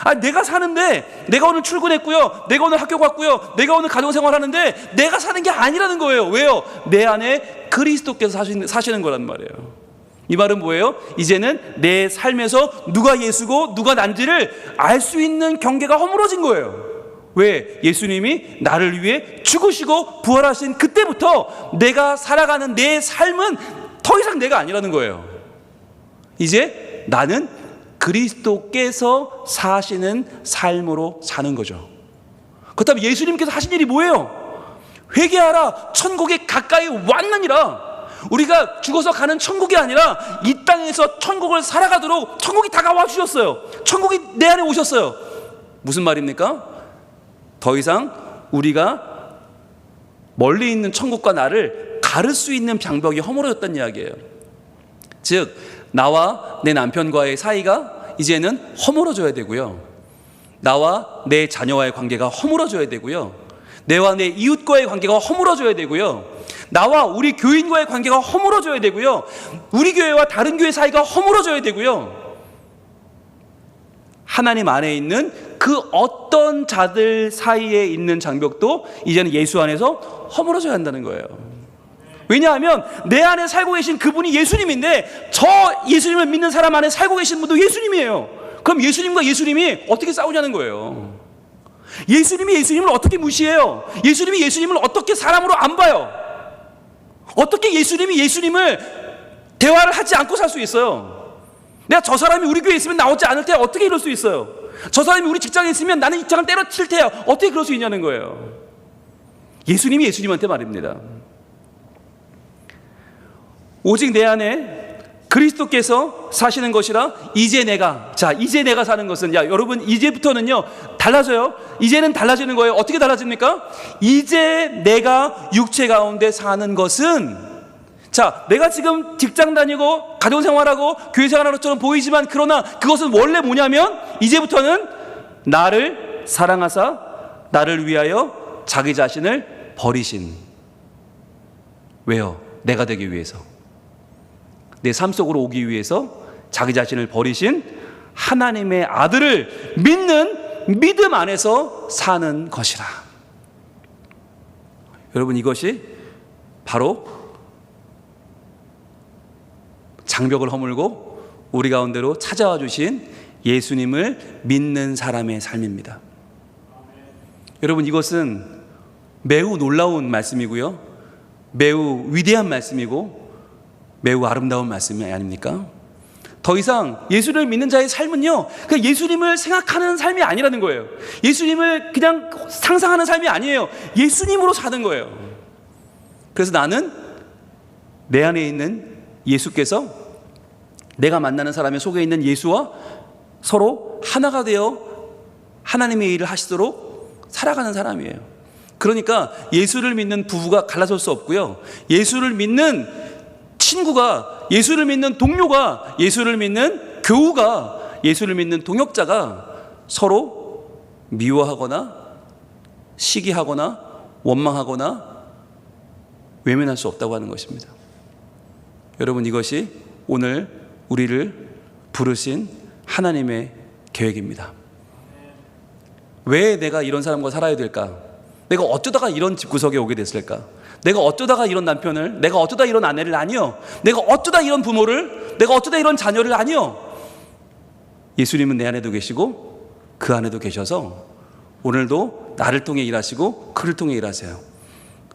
아, 내가 사는데, 내가 오늘 출근했고요, 내가 오늘 학교 갔고요, 내가 오늘 가정생활 하는데 내가 사는 게 아니라는 거예요. 왜요? 내 안에 그리스도께서 사시는 거란 말이에요. 이 말은 뭐예요? 이제는 내 삶에서 누가 예수고 누가 난지를 알 수 있는 경계가 허물어진 거예요. 왜? 예수님이 나를 위해 죽으시고 부활하신 그때부터 내가 살아가는 내 삶은 더 이상 내가 아니라는 거예요. 이제 나는 그리스도께서 사시는 삶으로 사는 거죠. 그렇다면 예수님께서 하신 일이 뭐예요? 회개하라, 천국이 가까이 왔느니라. 우리가 죽어서 가는 천국이 아니라 이 땅에서 천국을 살아가도록 천국이 다가와 주셨어요. 천국이 내 안에 오셨어요. 무슨 말입니까? 더 이상 우리가 멀리 있는 천국과 나를 가를 수 있는 장벽이 허물어졌다는 이야기예요. 즉, 나와 내 남편과의 사이가 이제는 허물어져야 되고요, 나와 내 자녀와의 관계가 허물어져야 되고요, 내와 내 이웃과의 관계가 허물어져야 되고요, 나와 우리 교인과의 관계가 허물어져야 되고요, 우리 교회와 다른 교회 사이가 허물어져야 되고요, 하나님 안에 있는 그 어떤 자들 사이에 있는 장벽도 이제는 예수 안에서 허물어져야 한다는 거예요. 왜냐하면 내 안에 살고 계신 그분이 예수님인데 저 예수님을 믿는 사람 안에 살고 계신 분도 예수님이에요. 그럼 예수님과 예수님이 어떻게 싸우냐는 거예요. 예수님이 예수님을 어떻게 무시해요? 예수님이 예수님을 어떻게 사람으로 안 봐요? 어떻게 예수님이 예수님을 대화를 하지 않고 살 수 있어요? 내가 저 사람이 우리 교회에 있으면 나오지 않을 때 어떻게 이럴 수 있어요? 저 사람이 우리 직장에 있으면 나는 이 직장을 때려칠 테야. 어떻게 그럴 수 있냐는 거예요. 예수님이 예수님한테 말입니다. 오직 내 안에 그리스도께서 사시는 것이라. 이제 내가 사는 것은, 여러분, 이제부터는요 달라져요. 이제는 달라지는 거예요. 어떻게 달라집니까? 이제 내가 육체 가운데 사는 것은, 내가 지금 직장 다니고 가정생활하고 교회생활하는 것처럼 보이지만, 그러나 그것은 원래 뭐냐면 이제부터는 나를 사랑하사 나를 위하여 자기 자신을 버리신. 왜요? 내가 되기 위해서, 내 삶 속으로 오기 위해서 자기 자신을 버리신 하나님의 아들을 믿는 믿음 안에서 사는 것이라. 여러분, 이것이 바로 장벽을 허물고 우리 가운데로 찾아와 주신 예수님을 믿는 사람의 삶입니다. 여러분, 이것은 매우 놀라운 말씀이고요, 매우 위대한 말씀이고 매우 아름다운 말씀이 아닙니까? 더 이상 예수를 믿는 자의 삶은요, 그냥 예수님을 생각하는 삶이 아니라는 거예요. 예수님을 그냥 상상하는 삶이 아니에요. 예수님으로 사는 거예요. 그래서 나는 내 안에 있는 예수께서 내가 만나는 사람의 속에 있는 예수와 서로 하나가 되어 하나님의 일을 하시도록 살아가는 사람이에요. 그러니까 예수를 믿는 부부가 갈라설 수 없고요, 예수를 믿는 친구가, 예수를 믿는 동료가, 예수를 믿는 교우가, 예수를 믿는 동역자가 서로 미워하거나 시기하거나 원망하거나 외면할 수 없다고 하는 것입니다. 여러분, 이것이 오늘 우리를 부르신 하나님의 계획입니다. 왜 내가 이런 사람과 살아야 될까? 내가 어쩌다가 이런 집구석에 오게 됐을까? 내가 어쩌다가 이런 남편을, 내가 어쩌다 이런 아내를, 아니요, 내가 어쩌다 이런 부모를, 내가 어쩌다 이런 자녀를, 아니요. 예수님은 내 안에도 계시고 그 안에도 계셔서 오늘도 나를 통해 일하시고 그를 통해 일하세요.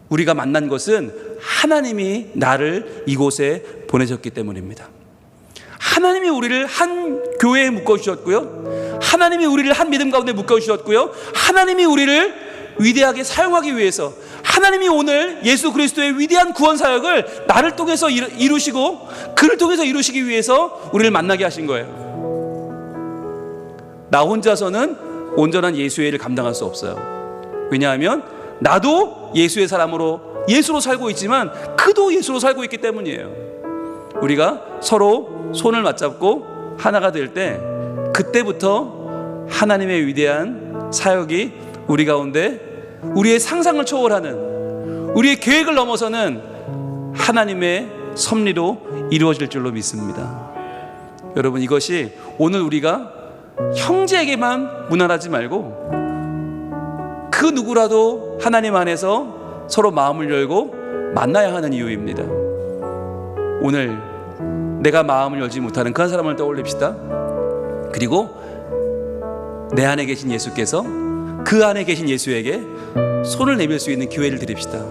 우리가 만난 것은 하나님이 나를 이곳에 보내셨기 때문입니다. 하나님이 우리를 한 교회에 묶어주셨고요, 하나님이 우리를 한 믿음 가운데 묶어주셨고요, 하나님이 우리를 위대하게 사용하기 위해서, 하나님이 오늘 예수 그리스도의 위대한 구원 사역을 나를 통해서 이루시고 그를 통해서 이루시기 위해서 우리를 만나게 하신 거예요. 나 혼자서는 온전한 예수의 일을 감당할 수 없어요. 왜냐하면 나도 예수의 사람으로, 예수로 살고 있지만 그도 예수로 살고 있기 때문이에요. 우리가 서로 손을 맞잡고 하나가 될 때, 그때부터 하나님의 위대한 사역이 우리 가운데 우리의 상상을 초월하는, 우리의 계획을 넘어서는 하나님의 섭리로 이루어질 줄로 믿습니다. 여러분, 이것이 오늘 우리가 형제에게만 무난하지 말고 그 누구라도 하나님 안에서 서로 마음을 열고 만나야 하는 이유입니다. 오늘 내가 마음을 열지 못하는 그런 사람을 떠올립시다. 그리고 내 안에 계신 예수께서 그 안에 계신 예수에게 손을 내밀 수 있는 기회를 드립시다.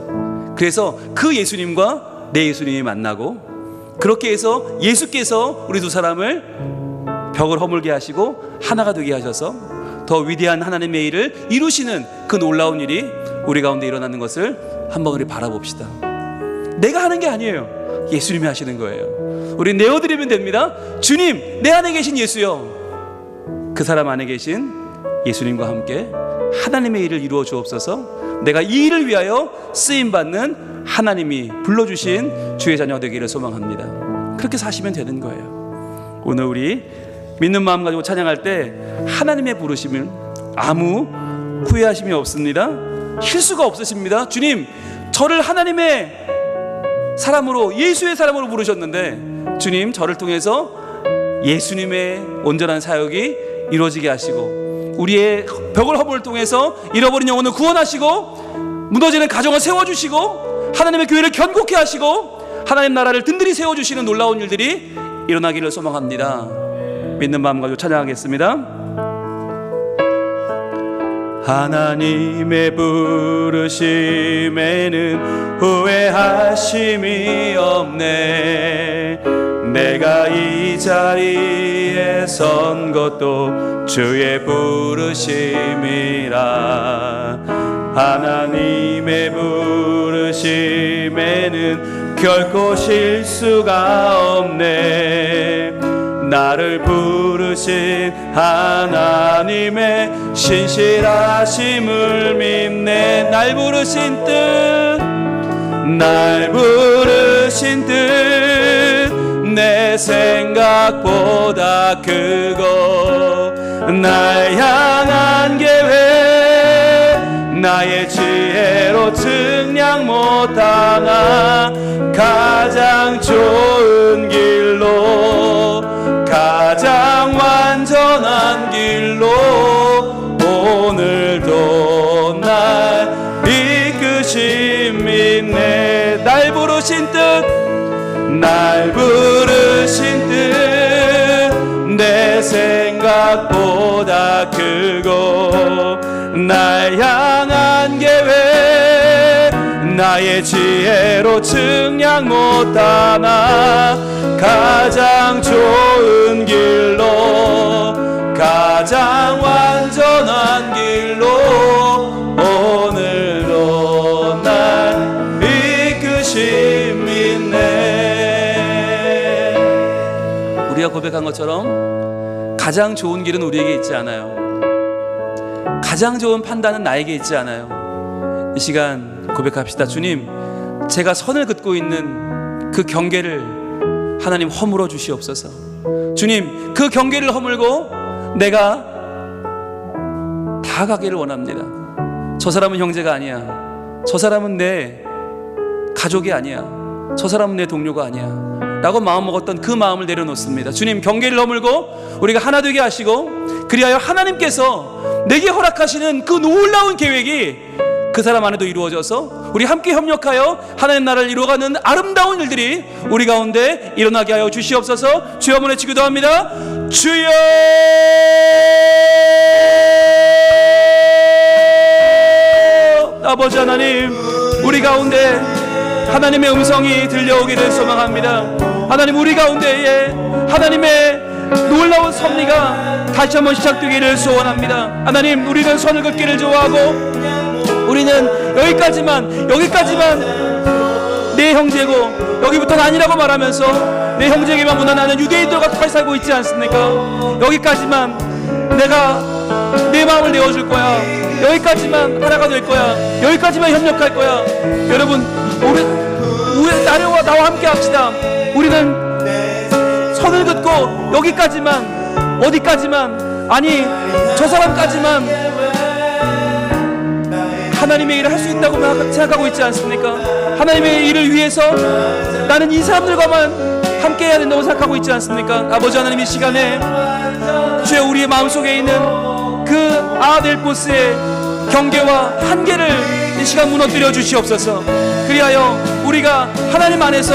그래서 그 예수님과 내 예수님이 만나고, 그렇게 해서 예수께서 우리 두 사람을 벽을 허물게 하시고 하나가 되게 하셔서 더 위대한 하나님의 일을 이루시는 그 놀라운 일이 우리 가운데 일어나는 것을 한번 우리 바라봅시다. 내가 하는 게 아니에요. 예수님이 하시는 거예요. 우리 내어드리면 됩니다. 주님, 내 안에 계신 예수요, 그 사람 안에 계신 예수님과 함께 하나님의 일을 이루어 주옵소서. 내가 이 일을 위하여 쓰임받는 하나님이 불러주신 주의 자녀 되기를 소망합니다. 그렇게 사시면 되는 거예요. 오늘 우리 믿는 마음 가지고 찬양할 때 하나님의 부르심을 아무 후회하심이 없습니다. 실수가 없으십니다. 주님, 저를 하나님의 사람으로, 예수의 사람으로 부르셨는데 주님, 저를 통해서 예수님의 온전한 사역이 이루어지게 하시고 우리의 벽을 허물을 통해서 잃어버린 영혼을 구원하시고 무너지는 가정을 세워주시고 하나님의 교회를 견고케 하시고 하나님 나라를 든든히 세워주시는 놀라운 일들이 일어나기를 소망합니다. 믿는 마음 가지고 찬양하겠습니다. 하나님의 부르심에는 후회하심이 없네. 내가 이 자리에 선 것도 주의 부르심이라. 하나님의 부르심에는 결코 실수가 없네. 나를 부르신 하나님의 신실하심을 믿네. 날 부르신 뜻 내 생각보다 크고 날 향한 계획 나의 지혜로 증량 못하나 가장 좋은 길로 가장 완전한 길로 오늘도 날 이끄심 있네. 날 부르신 뜻 날 부르신 뜻 내 생각보다 크고 날 향한 계획 나의 지혜로 증량 못하나 가장 좋은 길로 가장 완전한 길로 오늘도 날 이끄심 있네. 우리가 고백한 것처럼 가장 좋은 길은 우리에게 있지 않아요. 가장 좋은 판단은 나에게 있지 않아요. 이 시간 고백합시다. 주님, 제가 선을 긋고 있는 그 경계를 하나님 허물어 주시옵소서. 주님, 그 경계를 허물고 내가 다가가기를 원합니다. 저 사람은 형제가 아니야. 저 사람은 내 가족이 아니야. 저 사람은 내 동료가 아니야 라고 마음먹었던 그 마음을 내려놓습니다. 주님, 경계를 허물고 우리가 하나 되게 하시고 그리하여 하나님께서 내게 허락하시는 그 놀라운 계획이 그 사람 안에도 이루어져서 우리 함께 협력하여 하나님 나라를 이루어가는 아름다운 일들이 우리 가운데 일어나게 하여 주시옵소서. 주여 한번 외치기도 합니다. 주여! 아버지 하나님, 우리 가운데 하나님의 음성이 들려오기를 소망합니다. 하나님, 우리 가운데에 하나님의 놀라운 섭리가 다시 한번 시작되기를 소원합니다. 하나님, 우리는 선을 긋기를 좋아하고 우리는 여기까지만 내 형제고 여기부터는 아니라고 말하면서 내 형제에게만 무난하는 유대인들과 똑같이 살고 있지 않습니까? 여기까지만 내가 내 마음을 내어줄 거야. 여기까지만 하나가 될 거야. 여기까지만 협력할 거야. 여러분, 우리 나와 함께 합시다. 우리는 선을 긋고 여기까지만, 어디까지만, 아니 저 사람까지만 하나님의 일을 할 수 있다고 생각하고 있지 않습니까? 하나님의 일을 위해서 나는 이 사람들과만 함께 해야 된다고 생각하고 있지 않습니까? 아버지 하나님, 이 시간에 주여 우리의 마음속에 있는 그 아델포스의 경계와 한계를 이 시간 무너뜨려 주시옵소서. 그리하여 우리가 하나님 안에서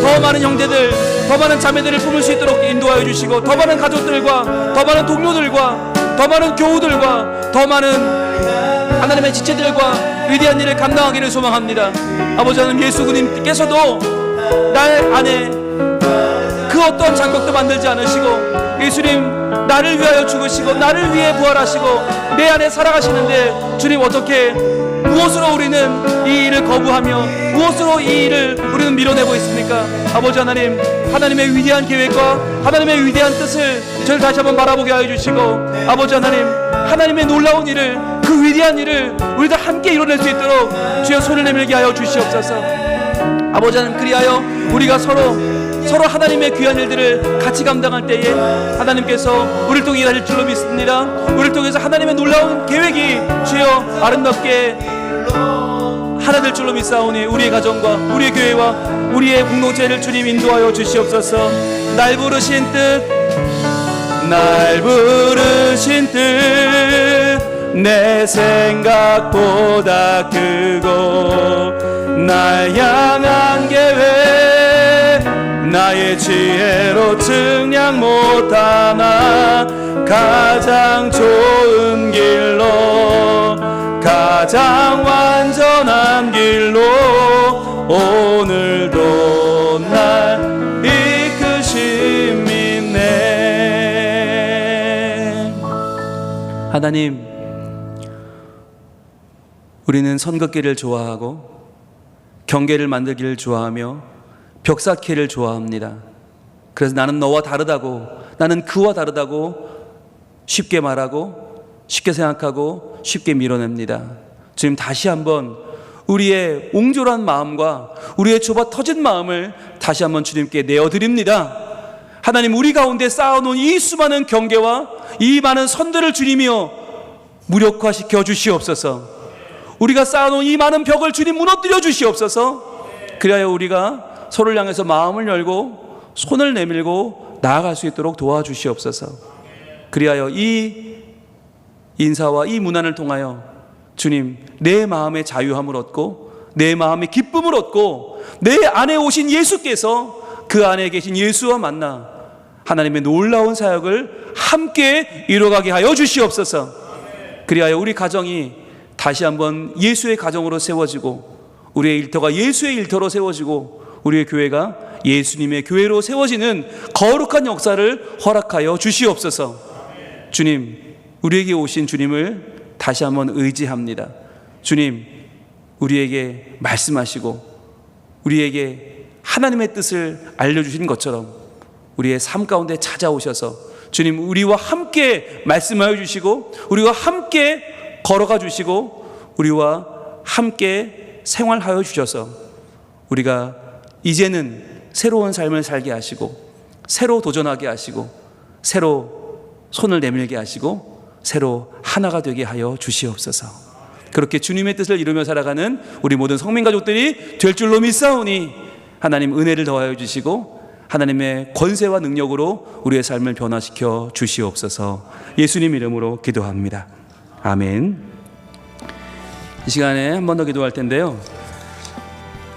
더 많은 형제들, 더 많은 자매들을 품을 수 있도록 인도하여 주시고, 더 많은 가족들과, 더 많은 동료들과, 더 많은 교우들과, 더 많은 하나님의 지체들과 위대한 일을 감당하기를 소망합니다. 아버지 하나님, 예수 그리스도께서도 날 안에 그 어떤 장벽도 만들지 않으시고 예수님 나를 위하여 죽으시고 나를 위해 부활하시고 내 안에 살아가시는데, 주님 어떻게 무엇으로 우리는 이 일을 거부하며 무엇으로 이 일을 우리는 밀어내고 있습니까? 아버지 하나님, 하나님의 위대한 계획과 하나님의 위대한 뜻을 저를 다시 한번 바라보게 하여 주시고, 아버지 하나님, 하나님의 놀라운 일을, 그 위대한 일을 우리도 함께 이뤄낼 수 있도록 주여 손을 내밀게 하여 주시옵소서. 아버지 하나님, 그리하여 우리가 서로 하나님의 귀한 일들을 같이 감당할 때에 하나님께서 우리를 통해 일하실 줄로 믿습니다. 우리를 통해서 하나님의 놀라운 계획이 주여 아름답게 하나 될 줄로 믿사오니 우리의 가정과 우리의 교회와 우리의 공동체를 주님 인도하여 주시옵소서. 날 부르신 뜻 내 생각보다 크고 날 향한 계획 나의 지혜로 증량 못하나 가장 좋은 길로 가장 완전한 길로 오늘도 날 이끄심 있네. 하나님, 우리는 선 긋기를 좋아하고 경계를 만들기를 좋아하며 벽 쌓기를 좋아합니다. 그래서 나는 너와 다르다고, 나는 그와 다르다고 쉽게 말하고 쉽게 생각하고 쉽게 밀어냅니다. 주님, 다시 한번 우리의 옹졸한 마음과 우리의 좁아 터진 마음을 다시 한번 주님께 내어드립니다. 하나님, 우리 가운데 쌓아놓은 이 수많은 경계와 이 많은 선들을 주님이여 무력화시켜 주시옵소서. 우리가 쌓아놓은 이 많은 벽을 주님 무너뜨려 주시옵소서. 그리하여 우리가 서로를 향해서 마음을 열고 손을 내밀고 나아갈 수 있도록 도와주시옵소서. 그리하여 이 인사와 이 문안을 통하여 주님, 내 마음의 자유함을 얻고 내 마음의 기쁨을 얻고 내 안에 오신 예수께서 그 안에 계신 예수와 만나 하나님의 놀라운 사역을 함께 이루어가게 하여 주시옵소서. 그리하여 우리 가정이 다시 한번 예수의 가정으로 세워지고 우리의 일터가 예수의 일터로 세워지고 우리의 교회가 예수님의 교회로 세워지는 거룩한 역사를 허락하여 주시옵소서. 주님, 우리에게 오신 주님을 다시 한번 의지합니다. 주님, 우리에게 말씀하시고 우리에게 하나님의 뜻을 알려주신 것처럼 우리의 삶 가운데 찾아오셔서 주님, 우리와 함께 말씀하여 주시고 우리와 함께 걸어가 주시고 우리와 함께 생활하여 주셔서 우리가 이제는 새로운 삶을 살게 하시고 새로 도전하게 하시고 새로 손을 내밀게 하시고 새로 하나가 되게 하여 주시옵소서. 그렇게 주님의 뜻을 이루며 살아가는 우리 모든 성민 가족들이 될 줄로 믿사오니 하나님 은혜를 더하여 주시고 하나님의 권세와 능력으로 우리의 삶을 변화시켜 주시옵소서. 예수님 이름으로 기도합니다. 아멘. 이 시간에 한 번 더 기도할 텐데요,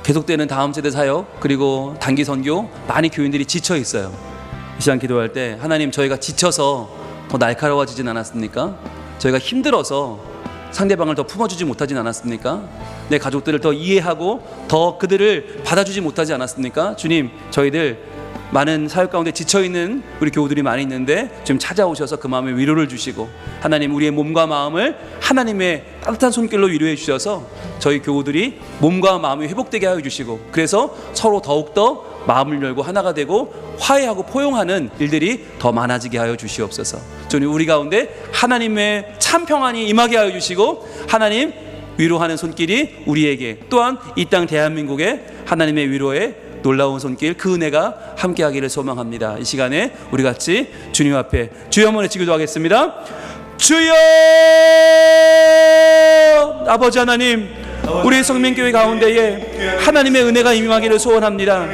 계속되는 다음 세대 사역 그리고 단기 선교, 많이 교인들이 지쳐 있어요. 이 시간 기도할 때 하나님, 저희가 지쳐서 더 날카로워지진 않았습니까? 저희가 힘들어서 상대방을 더 품어주지 못하진 않았습니까? 내 가족들을 더 이해하고 더 그들을 받아주지 못하지 않았습니까? 주님, 저희들 많은 사역 가운데 지쳐있는 우리 교우들이 많이 있는데 지금 찾아오셔서 그 마음에 위로를 주시고 하나님, 우리의 몸과 마음을 하나님의 따뜻한 손길로 위로해 주셔서 저희 교우들이 몸과 마음이 회복되게 하여 주시고 그래서 서로 더욱더 마음을 열고 하나가 되고 화해하고 포용하는 일들이 더 많아지게 하여 주시옵소서. 주님, 우리 가운데 하나님의 참 평안이 임하게 하여 주시고 하나님 위로하는 손길이 우리에게 또한 이 땅 대한민국에 하나님의 위로의 놀라운 손길, 그 은혜가 함께하기를 소망합니다. 이 시간에 우리 같이 주님 앞에 주여 한번 외치기도 하겠습니다. 주여! 아버지 하나님, 우리 성민교회 가운데에 하나님의 은혜가 임하기를 소원합니다.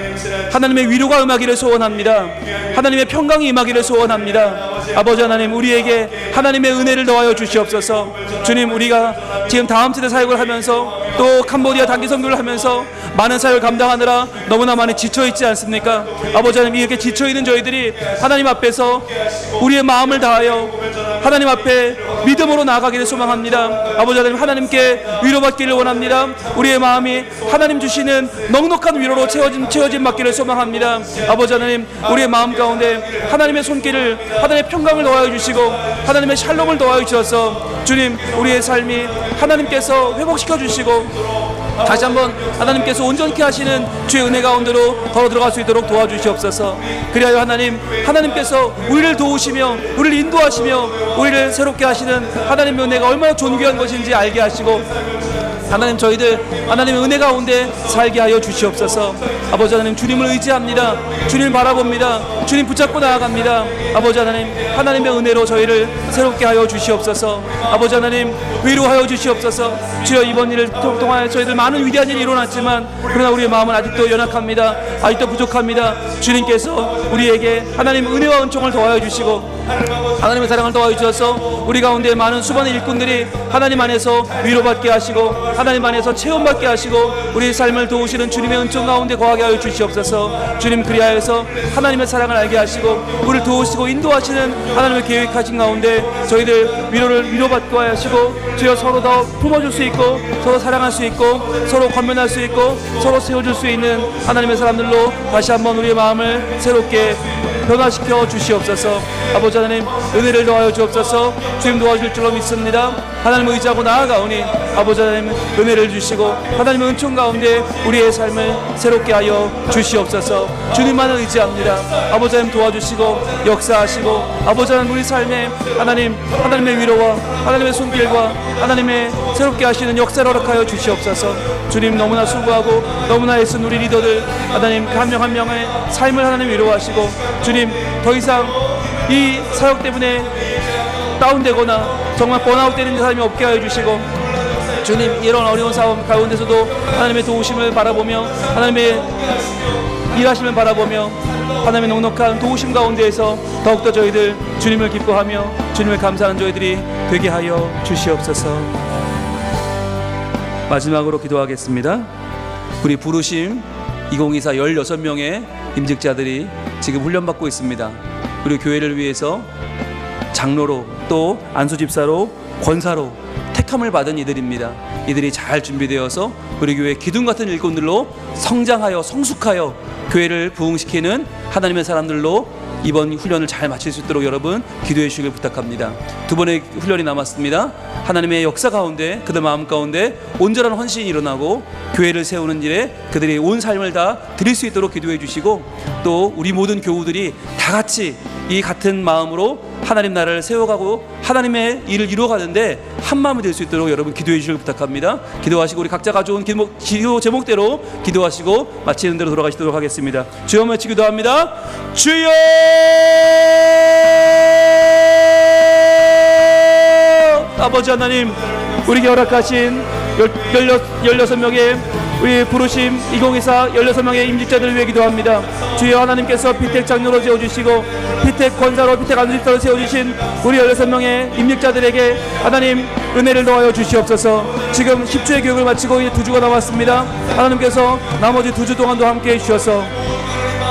하나님의 위로가 임하기를 소원합니다. 하나님의 평강이 임하기를 소원합니다. 아버지 하나님, 우리에게 하나님의 은혜를 더하여 주시옵소서. 주님, 우리가 지금 다음 세대 사역을 하면서 또 캄보디아 단기 선교를 하면서 많은 사역을 감당하느라 너무나 많이 지쳐있지 않습니까? 아버지 하나님, 이렇게 지쳐있는 저희들이 하나님 앞에서 우리의 마음을 다하여 하나님 앞에 믿음으로 나아가기를 소망합니다. 아버지 하나님, 하나님께 위로받기를 원합니다. 우리의 마음이 하나님 주시는 넉넉한 위로로 채워진 받기를 소망합니다. 아버지 하나님, 우리의 마음 가운데 하나님의 손길을, 하나님의 평강을 더하여 주시고 하나님의 샬롬을 더하여 주셔서 주님, 우리의 삶이 하나님께서 회복시켜 주시고 다시 한번 하나님께서 온전케 하시는 주의 은혜 가운데로 걸어 들어갈 수 있도록 도와주시옵소서. 그리하여 하나님, 하나님께서 우리를 도우시며 우리를 인도하시며 우리를 새롭게 하시는 하나님의 은혜가 얼마나 존귀한 것인지 알게 하시고 하나님, 저희들 하나님의 은혜 가운데 살게 하여 주시옵소서. 아버지 하나님, 주님을 의지합니다. 주님을 바라봅니다. 주님 붙잡고 나아갑니다. 아버지 하나님, 하나님의 은혜로 저희를 새롭게 하여 주시옵소서. 아버지 하나님, 위로하여 주시옵소서. 주여, 이번 일을 통하여 저희들 많은 위대한 일이 일어났지만 그러나 우리의 마음은 아직도 연약합니다. 아직도 부족합니다. 주님께서 우리에게 하나님의 은혜와 은총을 더하여 주시고 하나님의 사랑을 더하여 주셔서 우리 가운데 많은 수많은 일꾼들이 하나님 안에서 위로받게 하시고 하나님 안에서 체험받게 하시고 우리의 삶을 도우시는 주님의 은총 가운데 거하게 하여 주시옵소서. 주님, 그리하여서 하나님의 사랑을 알게 하시고 우리를 도우시고 인도하시는 하나님의 계획하신 가운데 저희들 위로받게 하시고 주여, 서로 더 품어줄 수 있고 서로 사랑할 수 있고 서로 권면할 수 있고 서로 세워줄 수 있는 하나님의 사람들로 다시 한번 우리의 마음을 새롭게 변화시켜 주시옵소서. 아버지 하나님, 은혜를 더하여 주옵소서. 주님 도와줄 줄로 믿습니다. 하나님을 의지하고 나아가오니 아버지 하나님, 은혜를 주시고 하나님의 은총 가운데 우리의 삶을 새롭게 하여 주시옵소서. 주님만을 의지합니다. 아버지 하나님, 도와주시고 역사하시고 아버지 하나님, 우리 삶에 하나님의 위로와 하나님의 손길과 하나님의 새롭게 하시는 역사를 허락하여 주시옵소서. 주님, 너무나 수고하고 너무나 애쓴 우리 리더들 하나님, 한 명 한 명의 삶을 하나님 위로하시고 주님, 더 이상 이 사역 때문에 다운되거나 정말 번아웃되는 사람이 없게 하여 주시고 주님, 이런 어려운 싸움 가운데서도 하나님의 도우심을 바라보며 하나님의 일하심을 바라보며 하나님의 넉넉한 도우심 가운데에서 더욱더 저희들 주님을 기뻐하며 주님을 감사하는 저희들이 되게 하여 주시옵소서. 마지막으로 기도하겠습니다. 우리 부르심 2024 16명의 임직자들이 지금 훈련받고 있습니다. 우리 교회를 위해서 장로로 또 안수집사로 권사로 택함을 받은 이들입니다. 이들이 잘 준비되어서 우리 교회 기둥 같은 일꾼들로 성장하여 성숙하여 교회를 부흥시키는 하나님의 사람들로 이번 훈련을 잘 마칠 수 있도록 여러분 기도해 주시길 부탁합니다. 두 번의 훈련이 남았습니다. 하나님의 역사 가운데 그들 마음 가운데 온전한 헌신이 일어나고 교회를 세우는 일에 그들이 온 삶을 다 드릴 수 있도록 기도해 주시고, 또 우리 모든 교우들이 다 같이 이 같은 마음으로 하나님 나라를 세워가고 하나님의 일을 이루어가는데 한 마음이 될 수 있도록 여러분 기도해 주시길 부탁합니다. 기도하시고 우리 각자 가져온 기도 제목대로 기도하시고 마치는 대로 돌아가시도록 하겠습니다. 주여 외치 기도합니다. 주여! 아버지 하나님, 우리에게 허락하신 16명의 우리 부르심 2024 16명의 임직자들을 위해 기도합니다. 주여, 하나님께서 피택 장로로 세워주시고 피택 권사로 피택 안수집사로 세워주신 우리 16명의 임직자들에게 하나님 은혜를 더하여 주시옵소서. 지금 10주의 교육을 마치고 이제 2주가 남았습니다. 하나님께서 나머지 2주 동안도 함께 해주셔서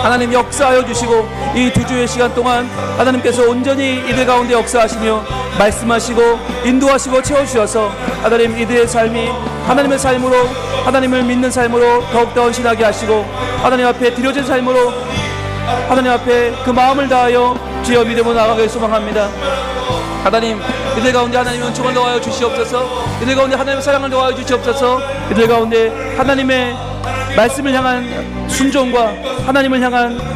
하나님 역사하여 주시고 이 2주의 시간 동안 하나님께서 온전히 이들 가운데 역사하시며 말씀하시고 인도하시고 채워주셔서 하나님 이들의 삶이 하나님의 삶으로, 하나님을 믿는 삶으로 더욱더 헌신하게 하시고 하나님 앞에 드려진 삶으로 하나님 앞에 그 마음을 다하여 주여 믿음으로 나아가길 소망합니다. 하나님, 이들 가운데 하나님의 은총을 더하여 주시옵소서. 이들 가운데 하나님의 사랑을 더하여 주시옵소서. 이들 가운데 하나님의 말씀을 향한 순종과 하나님을 향한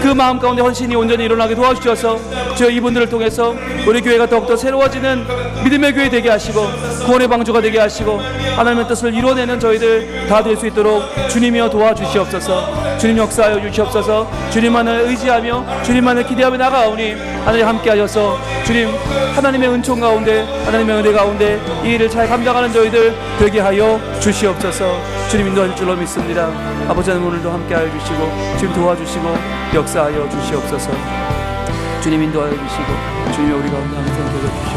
그 마음 가운데 헌신이 온전히 일어나게 도와주셔서 주여 이분들을 통해서 우리 교회가 더욱더 새로워지는 믿음의 교회 되게 하시고 구원의 방주가 되게 하시고 하나님의 뜻을 이루어내는 저희들 다 될 수 있도록 주님이여 도와주시옵소서. 주님 역사하여 주시옵소서. 주님만을 의지하며 주님만을 기대하며 나가오니 하나님 함께 하셔서 주님 하나님의 은총 가운데 하나님의 은혜 가운데 이 일을 잘 감당하는 저희들 되게 하여 주시옵소서. 주님 인도하실 줄로 믿습니다. 아버지 하나님 오늘도 함께 하여 주시고 주님 도와주시고 역사하여 주시옵소서. 주님 인도하여 주시고 주님이 우리 가운데 항상 계셔 주시옵소서.